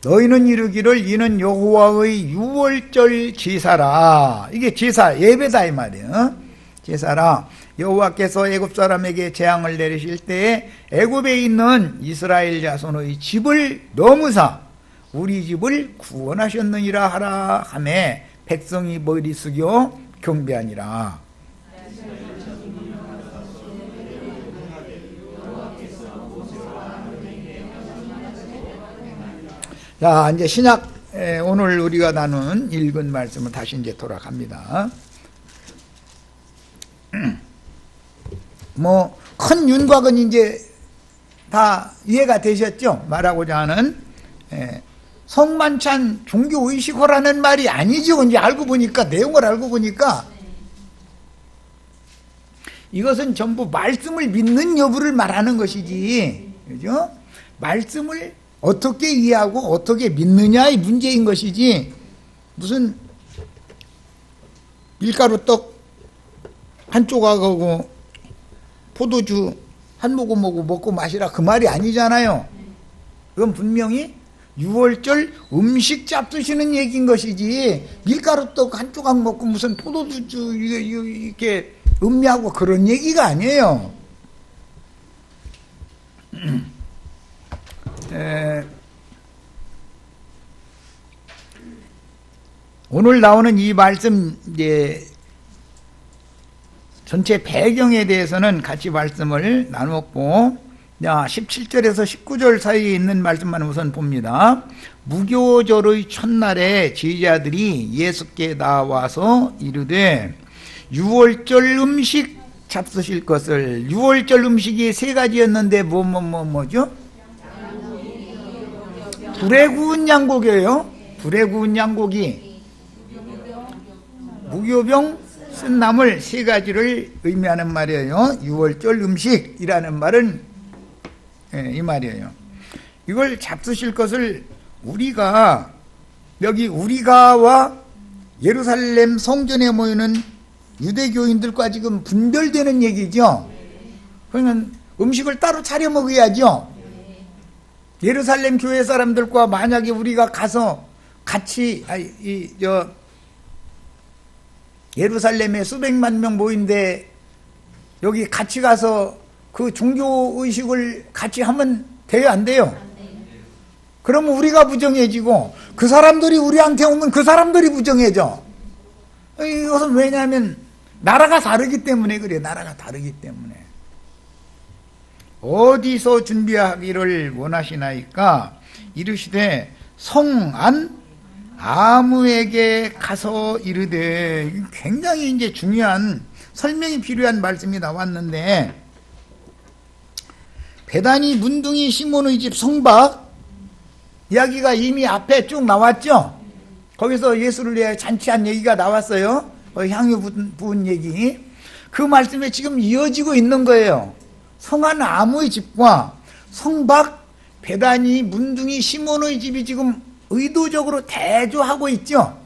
너희는 이르기를 이는 여호와의 유월절 제사라. 이게 제사, 예배다 이 말이에요. 제사라. 여호와께서 애굽 사람에게 재앙을 내리실 때에 애굽에 있는 이스라엘 자손의 집을 넘으사 우리 집을 구원하셨느니라 하라 하매 백성이 머리 숙여 경배하니라. 자, 이제 신약, 오늘 우리가 나눈 읽은 말씀을 다시 이제 돌아갑니다. 큰 윤곽은 이제 다 이해가 되셨죠? 말하고자 하는, 성만찬 종교의식호라는 말이 아니죠. 이제 알고 보니까, 내용을 알고 보니까, 이것은 전부 말씀을 믿는 여부를 말하는 것이지, 그죠? 말씀을 어떻게 이해하고 어떻게 믿느냐의 문제인 것이지, 무슨 밀가루 떡 한 조각하고 포도주 한 모금 먹고 마시라, 그 말이 아니잖아요. 그건 분명히 유월절 음식 잡수시는 얘기인 것이지, 밀가루 떡 한 조각 먹고 무슨 포도주 이렇게 음미하고 그런 얘기가 아니에요. 오늘 나오는 이 말씀, 이제 전체 배경에 대해서는 같이 말씀을 나눴고, 17절에서 19절 사이에 있는 말씀만 우선 봅니다. 무교절의 첫날에 제자들이 예수께 나와서 이르되 유월절 음식 잡수실 것을. 유월절 음식이 세 가지였는데 뭐죠? 불에 구운 양고기예요. 불에 구운 양고기, 무교병, 쓴 나물, 세 가지를 의미하는 말이에요. 유월절 음식이라는 말은 이 말이에요. 이걸 잡수실 것을 우리가, 여기 우리가와 예루살렘 성전에 모이는 유대교인들과 지금 분별되는 얘기죠. 그러면 음식을 따로 차려 먹어야죠. 예루살렘 교회 사람들과 만약에 우리가 가서 같이 예루살렘에 수백만 명 모인데 여기 같이 가서 그 종교의식을 같이 하면 돼요, 안 돼요? 그러면 우리가 부정해지고 그 사람들이 우리한테 오면 그 사람들이 부정해져. 이것은 왜냐하면 나라가 다르기 때문에 그래요. 나라가 다르기 때문에. 어디서 준비하기를 원하시나이까? 이르시되 성안 아무에게 가서 이르되, 굉장히 이제 중요한 설명이 필요한 말씀이 나왔는데, 베다니 문둥이 시몬의 집 성박 이야기가 이미 앞에 쭉 나왔죠. 거기서 예수를 위해 잔치한 얘기가 나왔어요. 향유 부은 얘기. 그 말씀에 지금 이어지고 있는 거예요. 성안 아무의 집과 성박 베다니 문둥이 시몬의 집이 지금 의도적으로 대조하고 있죠.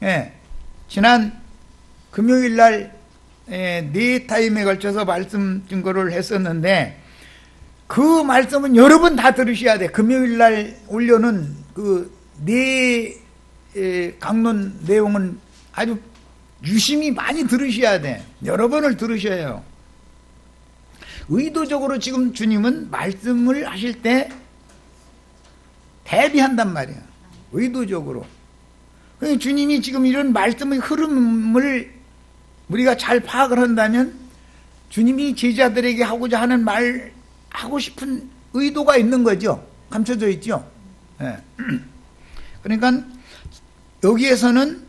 예. 지난 금요일 날 네 타임에 걸쳐서 말씀 증거를 했었는데, 그 말씀은 여러분 다 들으셔야 돼. 금요일 날 올려놓은 그 네 강론 내용은 아주 유심히 많이 들으셔야 돼. 여러 번을 들으셔야 해요. 의도적으로 지금 주님은 말씀을 하실 때 대비한단 말이야. 의도적으로. 그러니까 주님이 지금 이런 말씀의 흐름을 우리가 잘 파악을 한다면, 주님이 제자들에게 하고자 하는 말, 하고 싶은 의도가 있는 거죠. 감춰져 있죠. 네. 그러니까 여기에서는,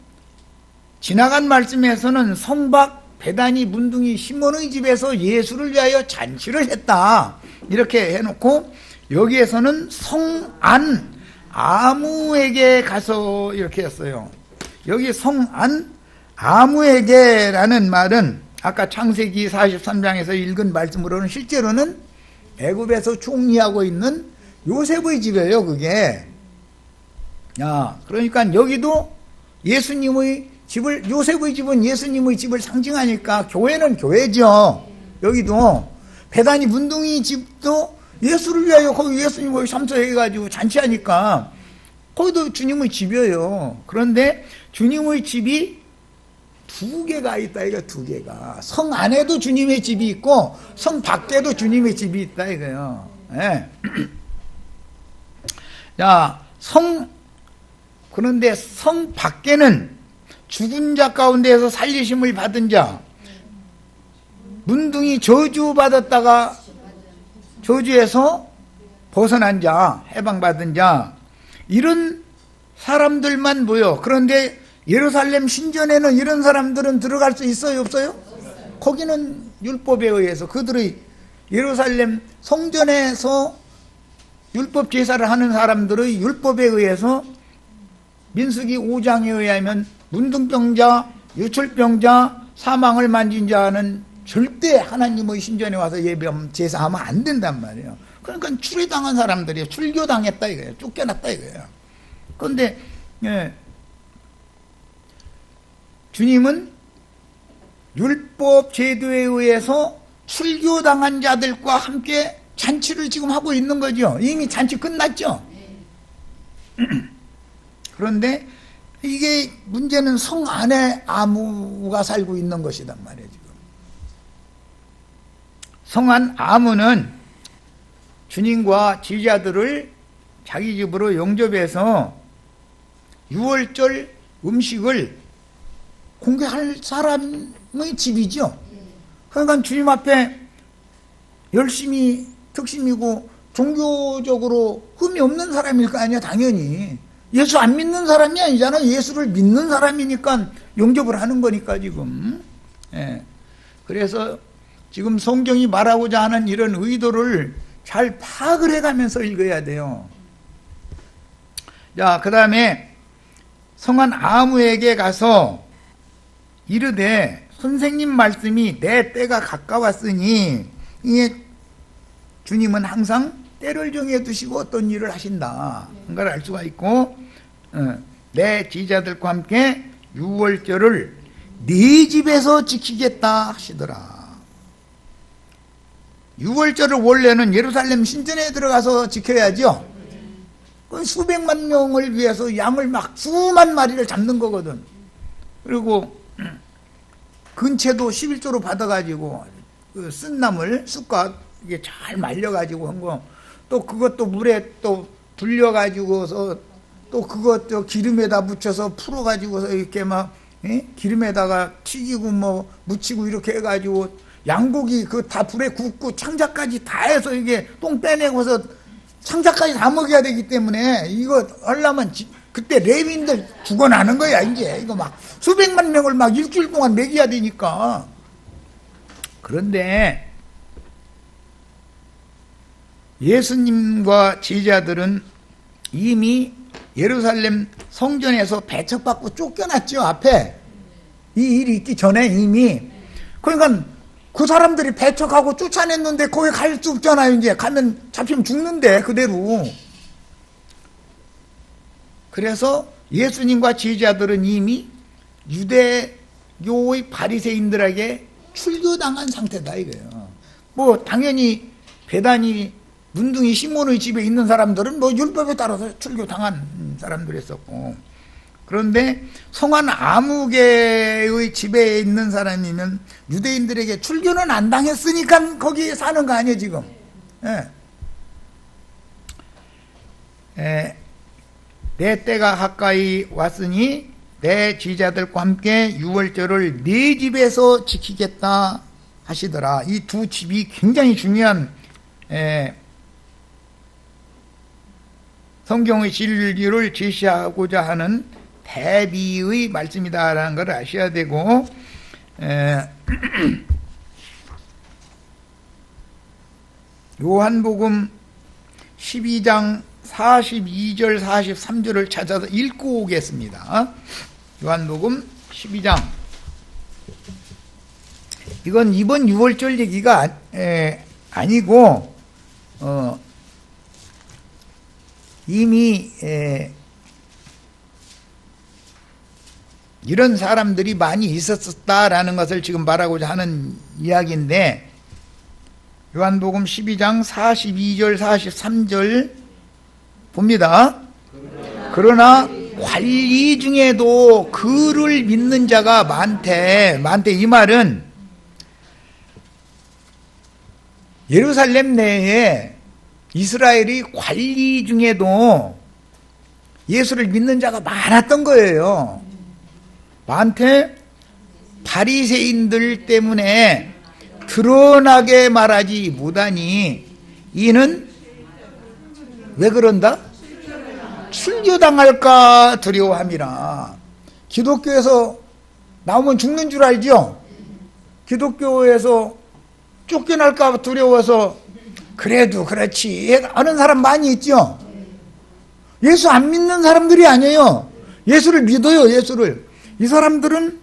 지나간 말씀에서는 성박 베다니 문둥이 시몬의 집에서 예수를 위하여 잔치를 했다, 이렇게 해놓고, 여기에서는 성안 아무에게 가서 이렇게 했어요. 여기 성안 아무에게라는 말은 아까 창세기 43장에서 읽은 말씀으로는 실제로는 애굽에서 총리하고 있는 요셉의 집이에요, 그게. 그러니까 여기도 예수님의 집을, 요셉의 집은 예수님의 집을 상징하니까 교회는 교회죠. 여기도 베다니 문둥이 집도 예수를 위하여 거기 예수님 거기 참석해가지고 잔치하니까 거기도 주님의 집이에요. 그런데 주님의 집이 두 개가 있다, 이거 두 개가. 성 안에도 주님의 집이 있고 성 밖에도 주님의 집이 있다, 이거요. 네. 자, 그런데 성 밖에는 죽은 자 가운데에서 살리심을 받은 자, 문둥이 저주받았다가 저주에서 벗어난 자, 해방받은 자, 이런 사람들만 모여. 그런데 예루살렘 신전에는 이런 사람들은 들어갈 수 있어요, 없어요? 거기는 율법에 의해서, 그들의 예루살렘 성전에서 율법 제사를 하는 사람들의 율법에 의해서 민수기 5장에 의하면 문둥병자, 유출병자, 사망을 만진 자는 절대 하나님의 신전에 와서 예배하면 제사하면 안 된단 말이에요. 그러니까 추리당한 사람들이에요. 출교당했다 이거예요. 쫓겨났다 이거예요. 그런데 주님은 율법 제도에 의해서 출교당한 자들과 함께 잔치를 지금 하고 있는 거죠. 이미 잔치 끝났죠. 그런데 이게 문제는 성 안에 아무가 살고 있는 것이단 말이에요. 지금 성안 아무는 주님과 제자들을 자기 집으로 영접해서 유월절 음식을 공개할 사람의 집이죠. 그러니까 주님 앞에 열심히 특심이고 종교적으로 흠이 없는 사람일 거 아니야, 당연히. 예수 안 믿는 사람이 아니잖아. 예수를 믿는 사람이니까 영접을 하는 거니까 지금. 그래서 지금 성경이 말하고자 하는 이런 의도를 잘 파악을 해가면서 읽어야 돼요. 자, 그 다음에 성안 아무에게 가서 이르되, 선생님 말씀이 내 때가 가까웠으니, 이게 주님은 항상 때를 정해 두시고 어떤 일을 하신다, 그걸 알 수가 있고, 내 제자들과 함께 유월절을 네 집에서 지키겠다 하시더라. 유월절을 원래는 예루살렘 신전에 들어가서 지켜야죠. 수백만 명을 위해서 양을 막 수만 마리를 잡는 거거든. 그리고 근채도 11조로 받아가지고 그 쓴 나물, 쑥갓 이게 잘 말려가지고 한 거, 또 그것도 물에 또 불려가지고서 또 그것 기름에다 묻혀서 풀어가지고서 이렇게 막 기름에다가 튀기고 뭐 묻히고 이렇게 해가지고 양고기 그 다 불에 굽고 창자까지 다 해서 이게 똥 빼내고서 상자까지 다 먹여야 되기 때문에 이거 하려면 그때 레위인들 죽어나는 거야. 이제 이거 막 수백만 명을 막 일주일 동안 먹여야 되니까. 그런데 예수님과 제자들은 이미 예루살렘 성전에서 배척받고 쫓겨났죠. 앞에 이 일이 있기 전에 이미. 그러니까 그 사람들이 배척하고 쫓아냈는데 거기 갈 수 없잖아요. 이제 가면 잡히면 죽는데 그대로. 그래서 예수님과 제자들은 이미 유대교의 바리새인들에게 출교당한 상태다 이거예요. 뭐 당연히 베다니 문둥이 시몬의 집에 있는 사람들은 뭐 율법에 따라서 출교당한 사람들이었었고, 그런데 성한 아무개의 집에 있는 사람이면 유대인들에게 출교는 안 당했으니까 거기 사는 거 아니에요 지금. 내 때가 가까이 왔으니 내 제자들과 함께 유월절을 네 집에서 지키겠다 하시더라. 이 두 집이 굉장히 중요한 성경의 진리를 제시하고자 하는 대비의 말씀이다라는 걸 아셔야 되고, 요한복음 12장 42절 43절을 찾아서 읽고 오겠습니다. 요한복음 12장. 이건 이번 6월절 얘기가 아니고 이미 이런 사람들이 많이 있었다라는 것을 지금 말하고자 하는 이야기인데, 요한복음 12장 42절 43절 봅니다. 그러나 관리 중에도 그를 믿는 자가 많대. 이 말은 예루살렘 내에 이스라엘이 관리 중에도 예수를 믿는 자가 많았던 거예요. 많대. 바리새인들 때문에 드러나게 말하지 못하니 이는 왜 그런다? 출교당할까 두려워함이라. 기독교에서 나오면 죽는 줄 알죠? 기독교에서 쫓겨날까 두려워서 그래도 그렇지 하는 사람 많이 있죠? 예수 안 믿는 사람들이 아니에요. 예수를 믿어요. 예수를. 이 사람들은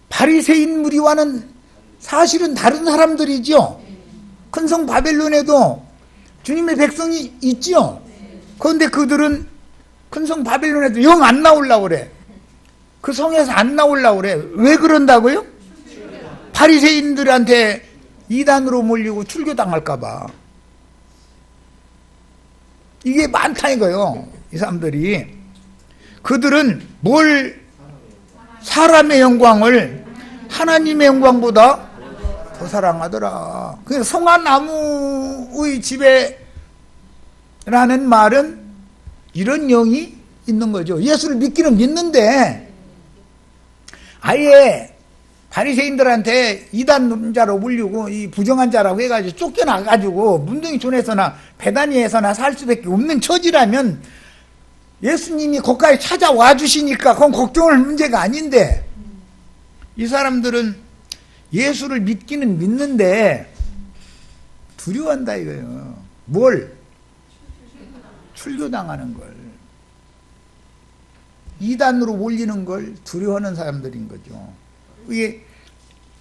바리새인 무리와는 사실은 다른 사람들이죠. 큰 성 바벨론에도 주님의 백성이 있죠. 그런데 그들은 큰 성 바벨론에도 영 안 나오려고 그래. 그 성에서 안 나오려고 그래. 왜 그런다고요? 바리새인들한테 이단으로 몰리고 출교당할까 봐. 이게 많다 이거요. 이 사람들이. 그들은 뭘, 사람의 영광을 하나님의 영광보다 더 사랑하더라. 그래서 성화나무의 집에라는 말은 이런 영이 있는 거죠. 예수를 믿기는 믿는데 아예 바리새인들한테 이단자로 물리고 이 부정한 자라고 해가지고 쫓겨나가지고 문둥이촌에서나 베다니에서나 살 수밖에 없는 처지라면 예수님이 거기까지 찾아와 주시니까 그건 걱정할 문제가 아닌데, 이 사람들은 예수를 믿기는 믿는데 두려워한다 이거예요. 뭘? 출교당하는 걸, 이단으로 몰리는 걸 두려워하는 사람들인 거죠. 이게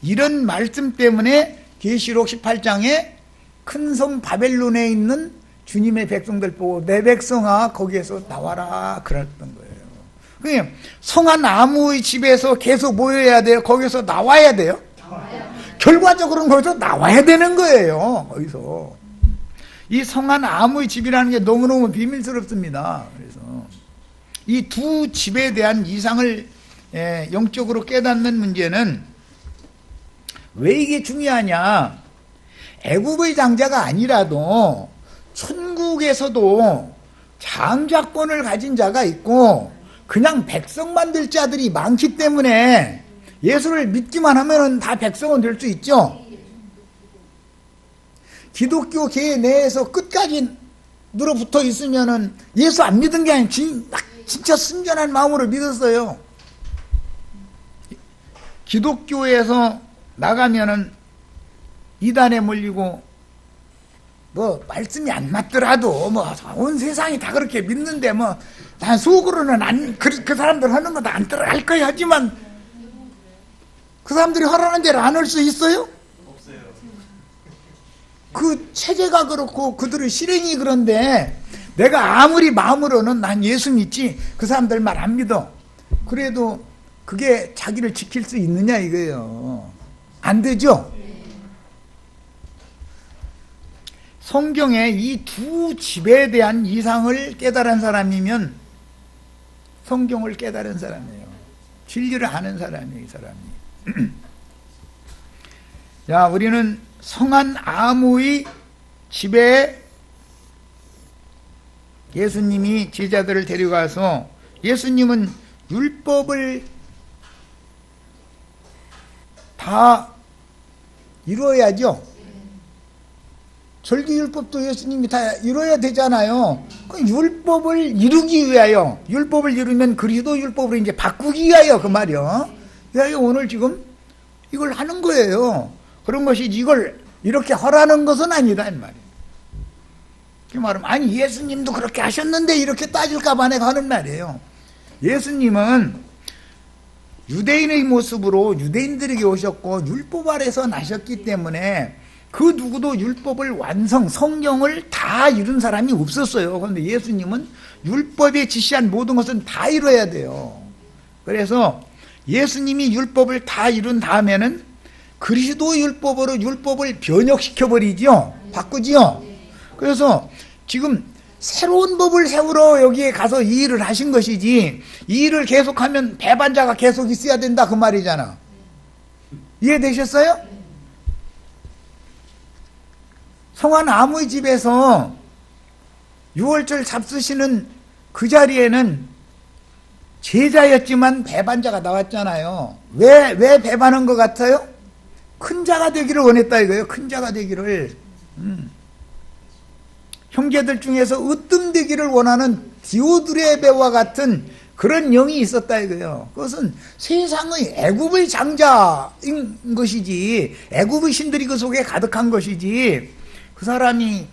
이런 말씀 때문에 계시록 18장에 큰 성 바벨론에 있는 주님의 백성들 보고 내 백성아 거기에서 나와라 그랬던 거예요. 그냥 성한 나무의 집에서 계속 모여야 돼요? 거기서 나와야 돼요? 결과적으로는 거기서 나와야 되는 거예요. 거기서. 이 성한 나무의 집이라는 게 너무너무 비밀스럽습니다. 그래서 이 두 집에 대한 이상을 영적으로 깨닫는 문제는 왜 이게 중요하냐? 애국의 장자가 아니라도 천국에서도 장자권을 가진 자가 있고 그냥 백성만 될 자들이 많기 때문에 예수를 믿기만 하면 다 백성은 될 수 있죠. 기독교 계 내에서 끝까지 늘어붙어 있으면은 예수 안 믿은 게 아니라 진짜 순전한 마음으로 믿었어요. 기독교에서 나가면은 이단에 몰리고 뭐 말씀이 안 맞더라도 뭐 온 세상이 다 그렇게 믿는데 뭐 난 속으로는 그 사람들 하는 거 다 안 따라갈 거야 하지만 그 사람들이 하라는 대로 안 할 수 있어요? 없어요. 그 체제가 그렇고 그들의 실행이 그런데 내가 아무리 마음으로는 난 예수 믿지 그 사람들 말 안 믿어. 그래도 그게 자기를 지킬 수 있느냐 이거예요. 안 되죠? 성경에 이 두 집에 대한 이상을 깨달은 사람이면 성경을 깨달은 사람이에요. 진리를 아는 사람이에요, 이 사람이. 자, 우리는 성한 아무의 집에 예수님이 제자들을 데려가서 예수님은 율법을 다 이루어야죠. 절기율법도 예수님이 다 이루어야 되잖아요. 그 율법을 이루기 위하여, 율법을 이루면 그리스도 율법으로 이제 바꾸기 위하여 그 말이요. 위하여 오늘 지금 이걸 하는 거예요. 그런 것이 이걸 이렇게 하라는 것은 아니다 이 말이에요. 그 말은 아니 예수님도 그렇게 하셨는데 이렇게 따질까봐 내가 하는 말이에요. 예수님은 유대인의 모습으로 유대인들에게 오셨고 율법 아래서 나셨기 때문에 그 누구도 율법을 완성, 성경을 다 이룬 사람이 없었어요. 그런데 예수님은 율법에 지시한 모든 것은 다 이뤄야 돼요. 그래서 예수님이 율법을 다 이룬 다음에는 그리스도 율법으로 율법을 변혁시켜버리죠. 바꾸지요. 그래서 지금 새로운 법을 세우러 여기에 가서 이 일을 하신 것이지 이 일을 계속하면 배반자가 계속 있어야 된다 그 말이잖아. 이해되셨어요? 성한 아무의 집에서 유월절 잡수시는 그 자리에는 제자였지만 배반자가 나왔잖아요. 왜 배반한 것 같아요? 큰 자가 되기를 원했다 이거예요. 큰 자가 되기를. 형제들 중에서 으뜸되기를 원하는 디오드레베와 같은 그런 영이 있었다 이거예요. 그것은 세상의 애굽의 장자인 것이지 애굽의 신들이 그 속에 가득한 것이지 그 사람이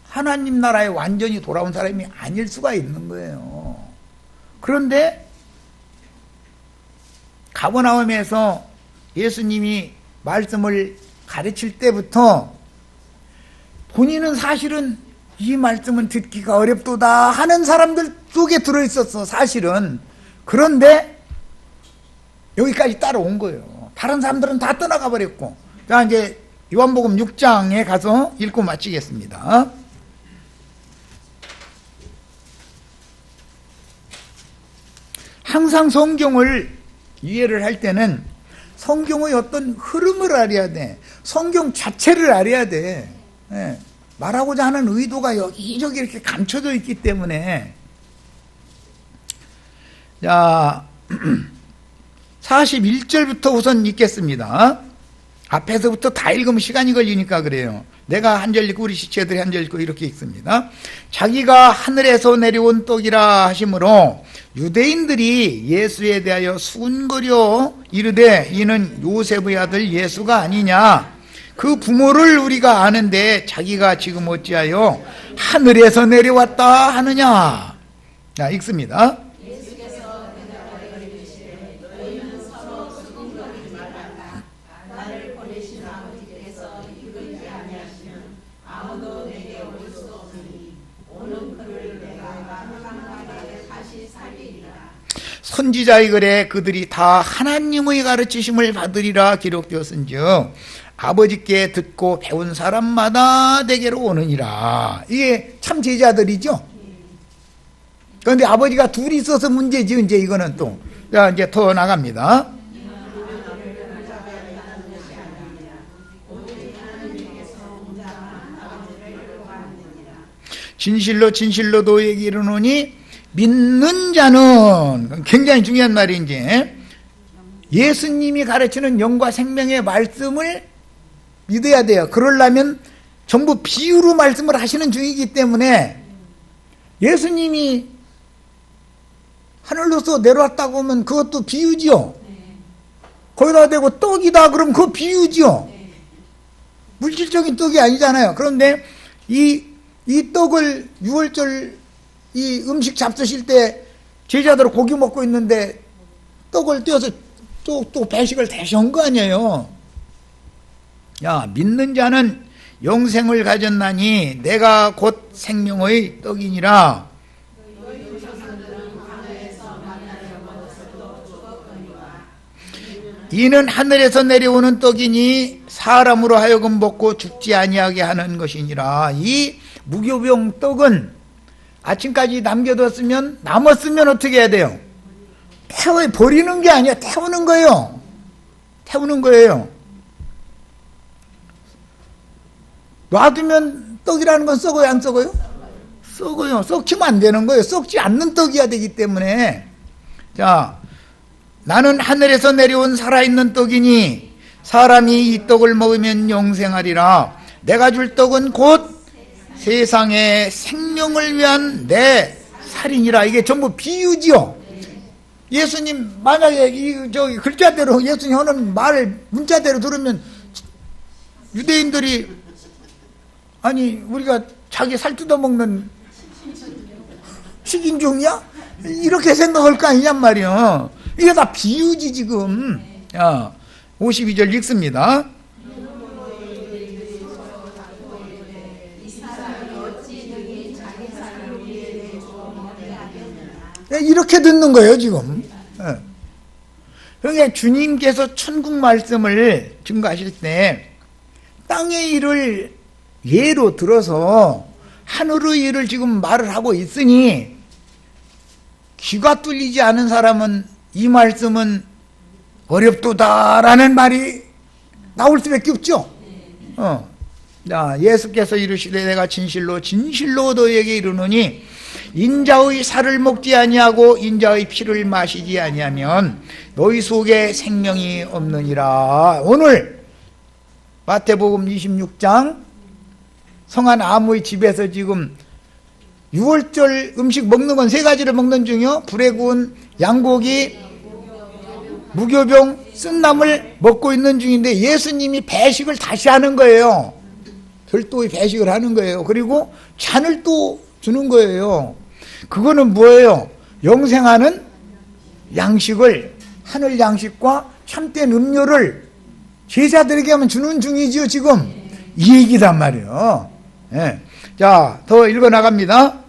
하나님 나라에 완전히 돌아온 사람이 아닐 수가 있는 거예요. 그런데 가버나움에서 예수님이 말씀을 가르칠 때부터 본인은 사실은 이 말씀은 듣기가 어렵도다 하는 사람들 속에 들어있었어 사실은. 그런데 여기까지 따라온 거예요. 다른 사람들은 다 떠나가 버렸고. 자 이제 요한복음 6장에 가서 읽고 마치겠습니다. 항상 성경을 이해를 할 때는 성경의 어떤 흐름을 알아야 돼. 성경 자체를 알아야 돼. 예. 말하고자 하는 의도가 여기저기 이렇게 감춰져 있기 때문에. 자, 41절부터 우선 읽겠습니다. 앞에서부터 다 읽으면 시간이 걸리니까 그래요. 내가 한 절 읽고 우리 시체들이 한 절 읽고 이렇게 읽습니다. 자기가 하늘에서 내려온 떡이라 하심으로 유대인들이 예수에 대하여 수군거려 이르되 이는 요셉의 아들 예수가 아니냐. 그 부모를 우리가 아는데 자기가 지금 어찌하여 하늘에서 내려왔다 하느냐. 자, 읽습니다. 선지자의 글에 그들이 다 하나님의 가르치심을 받으리라 기록되었은즉 아버지께 듣고 배운 사람마다 내게로 오느니라. 이게 참 제자들이죠. 그런데 아버지가 둘이 있어서 문제지 이제 이거는 또. 자 이제 더 나갑니다. 진실로 진실로 너에게 이르노니 믿는 자는, 굉장히 중요한 말인지, 예수님이 가르치는 영과 생명의 말씀을 믿어야 돼요. 그러려면 전부 비유로 말씀을 하시는 중이기 때문에 예수님이 하늘로서 내려왔다고 하면 그것도 비유지요. 거기다 대고 떡이다 그러면 그거 비유지요. 물질적인 떡이 아니잖아요. 그런데 이 떡을 유월절 이 음식 잡수실 때 제자들 고기 먹고 있는데 떡을 떼어서 또 배식을 대신 한 거 아니에요. 야, 믿는 자는 영생을 가졌나니 내가 곧 생명의 떡이니라. 이는 하늘에서 내려오는 떡이니 사람으로 하여금 먹고 죽지 아니하게 하는 것이니라. 이 무교병 떡은 아침까지 남겨뒀으면 남았으면 어떻게 해야 돼요? 버리는 게 아니야. 태우는 거예요. 태우는 거예요. 놔두면 떡이라는 건 썩어요, 안 썩어요? 썩어요. 썩히면 안 되는 거예요. 썩지 않는 떡이어야 되기 때문에. 자, 나는 하늘에서 내려온 살아있는 떡이니 사람이 이 떡을 먹으면 영생하리라. 내가 줄 떡은 곧 세상의 생명을 위한 내 살이니라. 이게 전부 비유지요. 예수님 만약에 저기 글자대로 예수님 하는 말을 문자대로 들으면 유대인들이 아니 우리가 자기 살 뜯어먹는 식인종이야? 이렇게 생각할 거 아니냔 말이야. 이게 다 비유지 지금. 자, 52절 읽습니다. 이렇게 듣는 거예요 지금. 그러니까 주님께서 천국 말씀을 증거하실 때 땅의 일을 예로 들어서 하늘의 일을 지금 말을 하고 있으니 귀가 뚫리지 않은 사람은 이 말씀은 어렵도다라는 말이 나올 수밖에 없죠. 자, 예수께서 이르시되 내가 진실로 너희에게 이르노니 인자의 살을 먹지 아니하고 인자의 피를 마시지 아니하면 너희 속에 생명이 없느니라. 오늘 마태복음 26장 성한 아무의 집에서 지금 6월절 음식 먹는 건 세 가지를 먹는 중이요. 불에 구운 양고기, 무교병, 쓴나물 먹고 있는 중인데 예수님이 배식을 다시 하는 거예요. 별도의 배식을 하는 거예요. 그리고 잔을 또 주는 거예요. 그거는 뭐예요? 영생하는 양식을, 하늘 양식과 참된 음료를 제자들에게 하면 주는 중이지요 지금. 이 얘기단 말이에요. 네. 자, 더 읽어 나갑니다.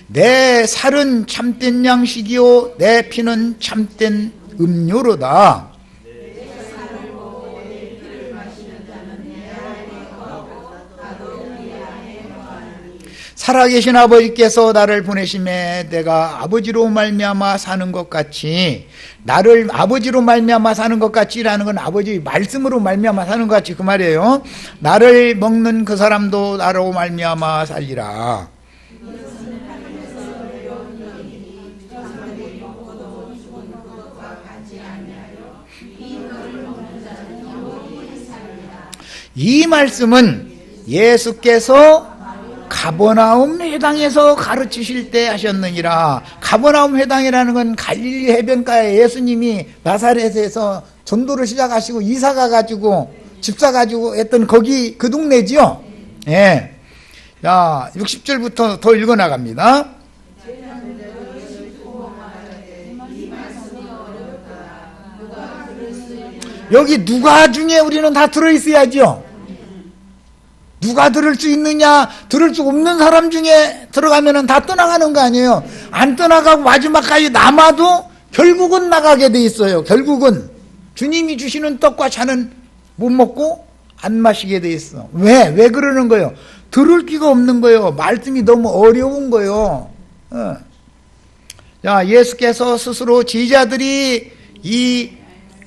내 살은 참된 양식이요 내 피는 참된 음료로다. 살아계신 아버지께서 나를 보내심에 내가 아버지로 말미암아 사는 것 같이, 나를 아버지로 말미암아 사는 것 같이라는 건 아버지 말씀으로 말미암아 사는 것 같이 그 말이에요. 나를 먹는 그 사람도 나로 말미암아 살리라. 이 말씀은 예수께서 가버나움 회당에서 가르치실 때 하셨느니라. 가버나움 회당이라는 건 갈릴리 해변가에 예수님이 나사렛에서 전도를 시작하시고 이사 가가지고 집 사가지고 했던 거기 그 동네지요. 예. 자, 60절부터 더 읽어 나갑니다. 여기 누가 중에 우리는 다 들어있어야죠. 누가 들을 수 있느냐, 들을 수 없는 사람 중에 들어가면 다 떠나가는 거 아니에요. 안 떠나가고 마지막까지 남아도 결국은 나가게 돼 있어요. 결국은 주님이 주시는 떡과 잔은 못 먹고 안 마시게 돼 있어. 왜 그러는 거예요? 들을 기가 없는 거예요. 말씀이 너무 어려운 거예요. 자, 예수께서 스스로 제자들이 이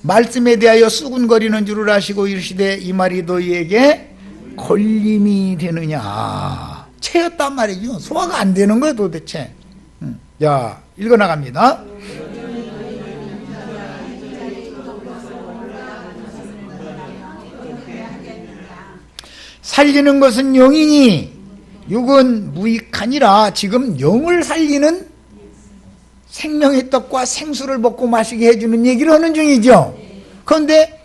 말씀에 대하여 수군거리는 줄을 아시고 이르시되 이 말이 너희에게 걸림이 되느냐. 채였단 말이죠. 소화가 안 되는 거예요 도대체. 자, 읽어 나갑니다. 살리는 것은 영이니 육은 무익하니라. 지금 영을 살리는 생명의 떡과 생수를 먹고 마시게 해주는 얘기를 하는 중이죠. 그런데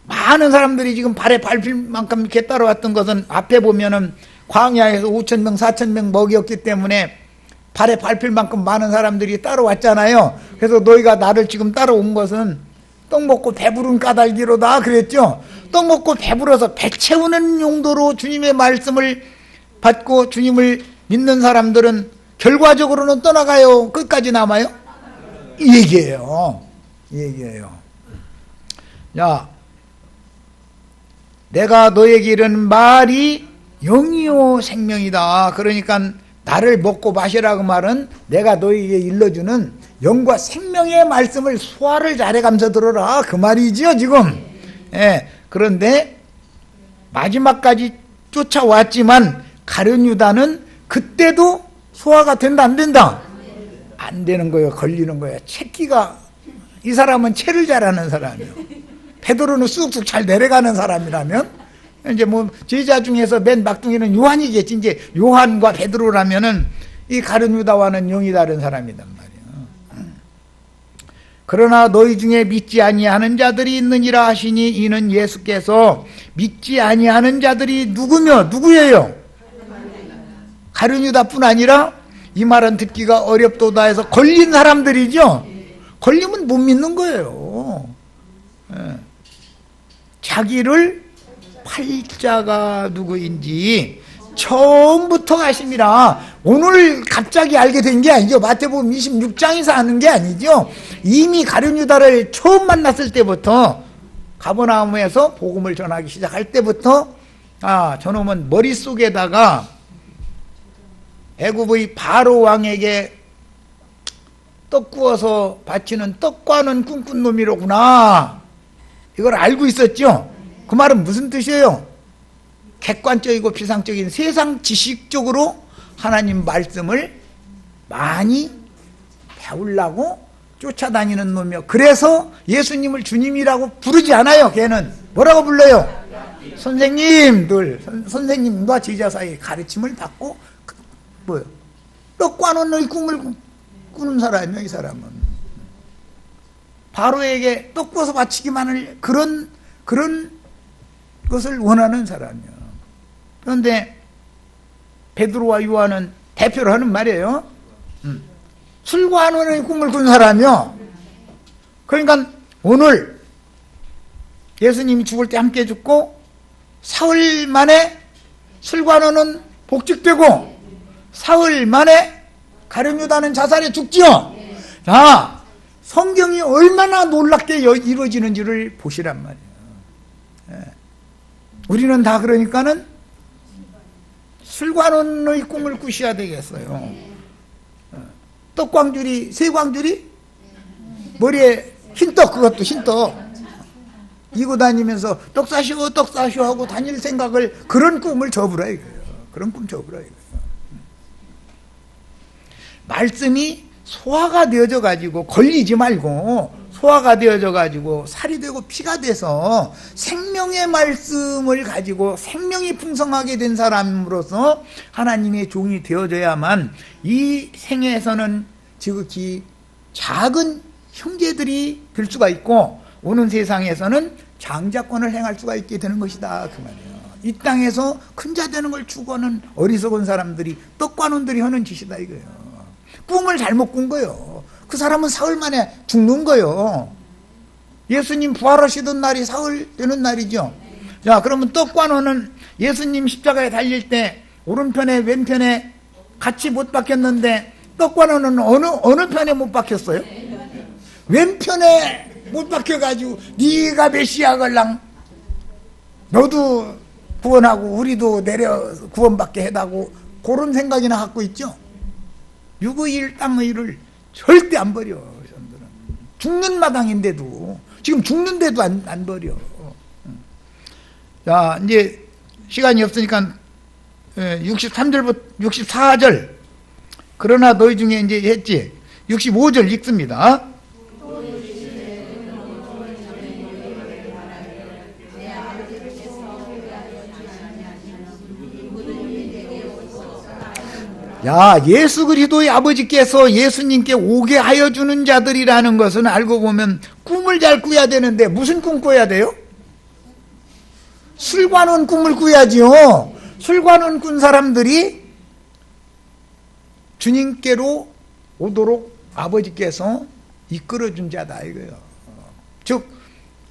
많은 사람들이 지금 발에 밟힐 만큼 이렇게 따라왔던 것은 앞에 보면은 광야에서 5,000명 4,000명 먹였기 때문에 발에 밟힐 만큼 많은 사람들이 따라왔잖아요. 그래서 너희가 나를 지금 따라온 것은 떡 먹고 배부른 까닭이로다 그랬죠. 떡 먹고 배불러서 배 채우는 용도로 주님의 말씀을 받고 주님을 믿는 사람들은 결과적으로는 떠나가요? 끝까지 남아요? 이 얘기예요. 이 얘기예요. 야, 내가 너에게 이르는 말이 영이요 생명이다. 그러니까 나를 먹고 마시라고 말은 내가 너에게 일러주는 영과 생명의 말씀을 소화를 잘해가면서 들어라 그 말이지요 지금. 예, 그런데 마지막까지 쫓아왔지만 가룟 유다는 그때도 소화가 된다 안 된다? 안 되는 거예요. 걸리는 거예요. 채기가, 이 사람은 채를 잘하는 사람이에요. 베드로는 쑥쑥 잘 내려가는 사람이라면 이제 뭐 제자 중에서 맨 막둥이는 요한이겠지. 이제 요한과 베드로라면은 이 가룟 유다와는 영이 다른 사람이란 말이에요. 그러나 너희 중에 믿지 아니하는 자들이 있느니라 하시니 이는 예수께서 믿지 아니하는 자들이 누구예요? 가룟 유다뿐 아니라 이 말은 듣기가 어렵도다 해서 걸린 사람들이죠. 걸리면 못 믿는 거예요. 자기를 팔자가 누구인지 처음부터 아심이라. 오늘 갑자기 알게 된 게 아니죠. 마태복음 26장에서 아는 게 아니죠. 이미 가룟 유다를 처음 만났을 때부터 가버나움에서 복음을 전하기 시작할 때부터 저놈은 머릿속에다가 애굽의 바로 왕에게 떡 구워서 바치는 떡과는 꿈꾼 놈이로구나. 이걸 알고 있었죠. 그 말은 무슨 뜻이에요? 객관적이고 피상적인 세상 지식적으로 하나님 말씀을 많이 배우려고 쫓아다니는 놈이요. 그래서 예수님을 주님이라고 부르지 않아요. 걔는 뭐라고 불러요? 선생님들. 선생님과 제자 사이에 가르침을 받고 뭐요? 떡과는 너희 꿈을 꾸는 사람이야. 이 사람은 바로에게 떡 구워서 바치기만 할 그런 것을 원하는 사람이야. 그런데 베드로와 요한은 대표로 하는 말이에요. 술과 한원의 꿈을 꾼 사람이요. 그러니까 오늘 예수님이 죽을 때 함께 죽고 사흘 만에 술과 한원은 복직되고 사흘 만에 가룟 유다는 자살에 죽지요. 자, 성경이 얼마나 놀랍게 이루어지는지를 보시란 말이에요. 우리는 다 그러니까는 술관원의 꿈을 꾸셔야 되겠어요. 떡광줄이, 새광줄이 머리에 흰떡, 그것도 흰떡 이고 다니면서 떡 사시오 하고 다닐 생각을, 그런 꿈을 접으라 이거예요. 그런 꿈 접으라 이거예요. 말씀이 소화가 되어져 가지고 걸리지 말고 소화가 되어져 가지고 살이 되고 피가 돼서 생명의 말씀을 가지고 생명이 풍성하게 된 사람으로서 하나님의 종이 되어져야만 이 생애에서는 지극히 작은 형제들이 될 수가 있고 오는 세상에서는 장자권을 행할 수가 있게 되는 것이다 그 말이에요. 이 땅에서 큰 자 되는 걸 추구하는 어리석은 사람들이, 떡관원들이 하는 짓이다 이거예요. 꿈을 잘못 꾼 거예요. 그 사람은 사흘 만에 죽는 거예요. 예수님 부활하시던 날이 사흘 되는 날이죠. 자, 그러면 떡관원은 예수님 십자가에 달릴 때 오른편에 왼편에 같이 못 박혔는데 떡관원은 어느 편에 못 박혔어요? 왼편에 못 박혀가지고 네가 메시아 걸랑 너도 구원하고 우리도 내려 구원받게 해다고 그런 생각이나 갖고 있죠. 육의 땅의 일을 절대 안 버려. 사람들은 죽는 마당인데도, 지금 죽는데도 안 버려. 자, 이제 시간이 없으니까 63절부터 64절. 그러나 너희 중에 이제 했지. 65절 읽습니다. 야, 예수 그리스도의 아버지께서 예수님께 오게 하여 주는 자들이라는 것은 알고 보면 꿈을 잘 꾸야 되는데 무슨 꿈 꿔야 돼요? 술관원 꿈을 꾸야지요. 술관원 꾼 사람들이 주님께로 오도록 아버지께서 이끌어준 자다 이거예요. 즉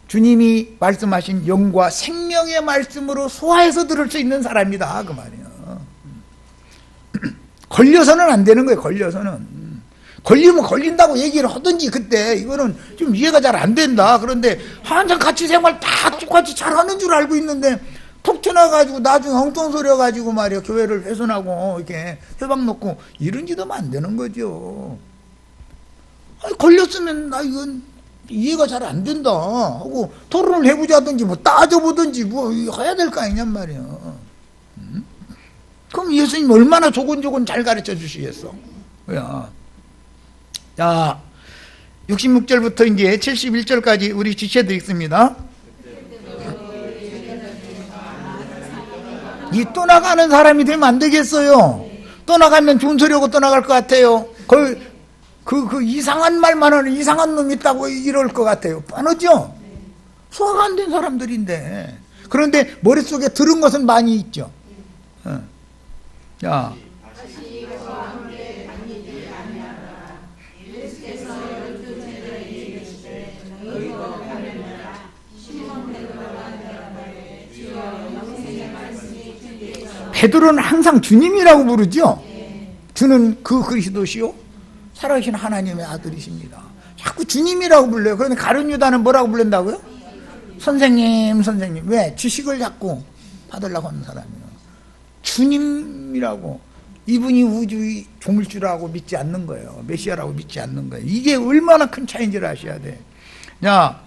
주님이 말씀하신 영과 생명의 말씀으로 소화해서 들을 수 있는 사람이다 그 말이에요. 걸려서는 안 되는 거예요. 걸리면 걸린다고 얘기를 하든지 그때 이거는 좀 이해가 잘 안 된다. 그런데 한참 같이 생활 다 똑같이 잘하는 줄 알고 있는데 톡 튀어나가지고 나중에 엉뚱 소리 가지고 말이야 교회를 훼손하고 이렇게 회방 놓고 이런 짓하면 안 되는 거죠. 아니, 걸렸으면 나 이건 이해가 잘 안 된다 하고 토론을 해보자든지 뭐 따져보든지 뭐 해야 될 거 아니냔 말이야. 그럼 예수님 얼마나 조곤조곤 잘 가르쳐 주시겠어. 자, 66절부터 이제 71절까지 우리 지체드리겠습니다. 이 떠나가는 사람이 되면 안 되겠어요. 떠나가면 좋은 소리하고 떠나갈 것 같아요. 그 이상한 말만 하는 이상한 놈 있다고 이럴 것 같아요. 뻔하죠? 소화가 안 된 사람들인데. 그런데 머릿속에 들은 것은 많이 있죠. 자, 베드로는 항상 주님이라고 부르죠. 주는 그 그리스도시요 살아계신 하나님의 아들이십니다. 자꾸 주님이라고 불러요. 그런데 가룟 유다는 뭐라고 부른다고요? 선생님. 왜? 지식을 자꾸 받으려고 하는 사람이에요. 주님이라고. 이분이 우주의 조물주라고 믿지 않는 거예요. 메시아라고 믿지 않는 거예요. 이게 얼마나 큰 차이인지를 아셔야 돼. 자,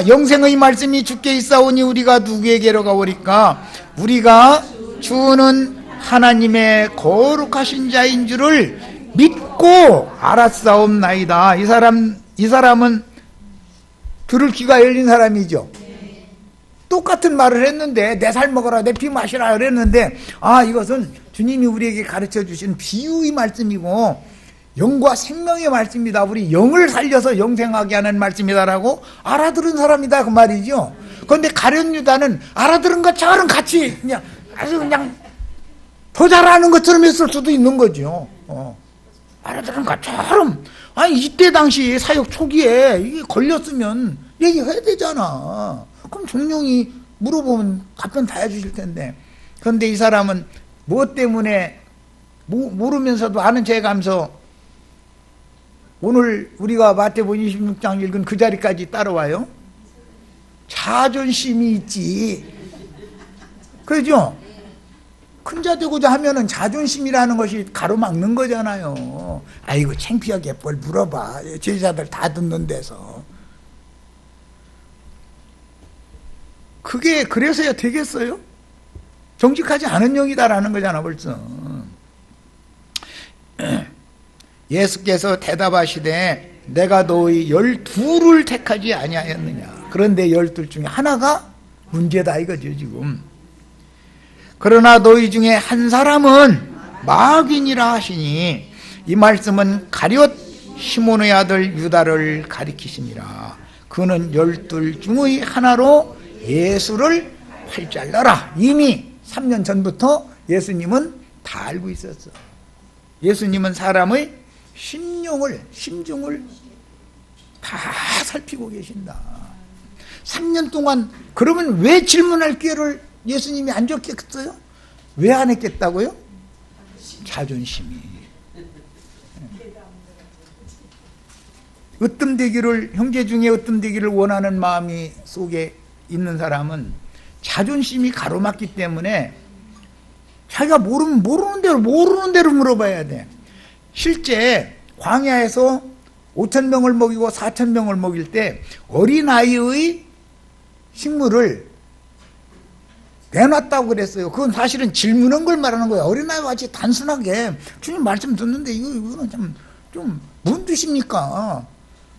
영생의 말씀이 주께 있사오니 우리가 누구에게로 가오리까? 우리가 주는 하나님의 거룩하신 자인 줄을 믿고 알았사옵나이다. 이 사람은 들을 귀가 열린 사람이죠. 똑같은 말을 했는데 내 살 먹어라 내 피 마시라 그랬는데 이것은 주님이 우리에게 가르쳐 주신 비유의 말씀이고 영과 생명의 말씀이다. 우리 영을 살려서 영생하게 하는 말씀이다라고 알아들은 사람이다 그 말이죠. 그런데 가룟 유다는 알아들은 것처럼 같이 그냥 더 잘하는 것처럼 했을 수도 있는 거죠. 알아들은 것처럼. 이때 당시 사역 초기에 이게 걸렸으면 얘기해야 되잖아. 그럼 종룡이 물어보면 답변 다 해주실 텐데. 그런데 이 사람은 무엇 때문에 모르면서도 아는 체감서 오늘 우리가 마태복음 26장 읽은 그 자리까지 따라와요. 자존심이 있지. 그죠? 큰 자 되고자 하면은 자존심이라는 것이 가로막는 거잖아요. 아이고 창피하게 뭘 물어봐. 제자들 다 듣는 데서. 그게 그래서야 되겠어요? 정직하지 않은 영이다라는 거잖아 벌써. 예수께서 대답하시되 내가 너희 12를 택하지 아니하였느냐. 그런데 12 중에 하나가 문제다 이거죠 지금. 그러나 너희 중에 한 사람은 마귀니라 하시니 이 말씀은 가룟 시몬의 아들 유다를 가리키시니라. 그는 12 중의 하나로 예수를 활잘라라. 이미 3년 전부터 예수님은 다 알고 있었어. 예수님은 사람의 심중을 다 살피고 계신다. 3년 동안. 그러면 왜 질문할 기회를 예수님이 안 줬겠어요? 왜 안 했겠다고요? 자존심이. 으뜸되기를, 형제 중에 으뜸되기를 원하는 마음이 속에 있는 사람은 자존심이 가로막기 때문에 자기가 모르는 대로 물어봐야 돼. 실제 광야에서 5,000명을 먹이고 4,000명을 먹일 때 어린아이의 식물을 내놨다고 그랬어요. 그건 사실은 질문한 걸 말하는 거예요. 어린아이와 같이 단순하게 주님 말씀 듣는데 이거는 좀 뭔 뜻입니까?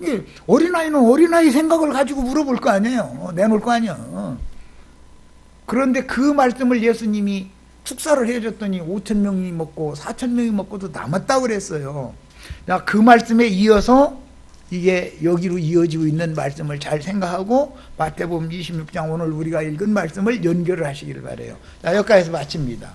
이게 어린아이는 어린아이 생각을 가지고 물어볼 거 아니에요. 내놓을 거 아니에요. 그런데 그 말씀을 예수님이 축사를 해줬더니 5,000명이 먹고 4,000명이 먹고도 남았다고 그랬어요. 자, 그 말씀에 이어서 이게 여기로 이어지고 있는 말씀을 잘 생각하고 마태복음 26장 오늘 우리가 읽은 말씀을 연결을 하시기를 바라요. 자, 여기까지서 마칩니다.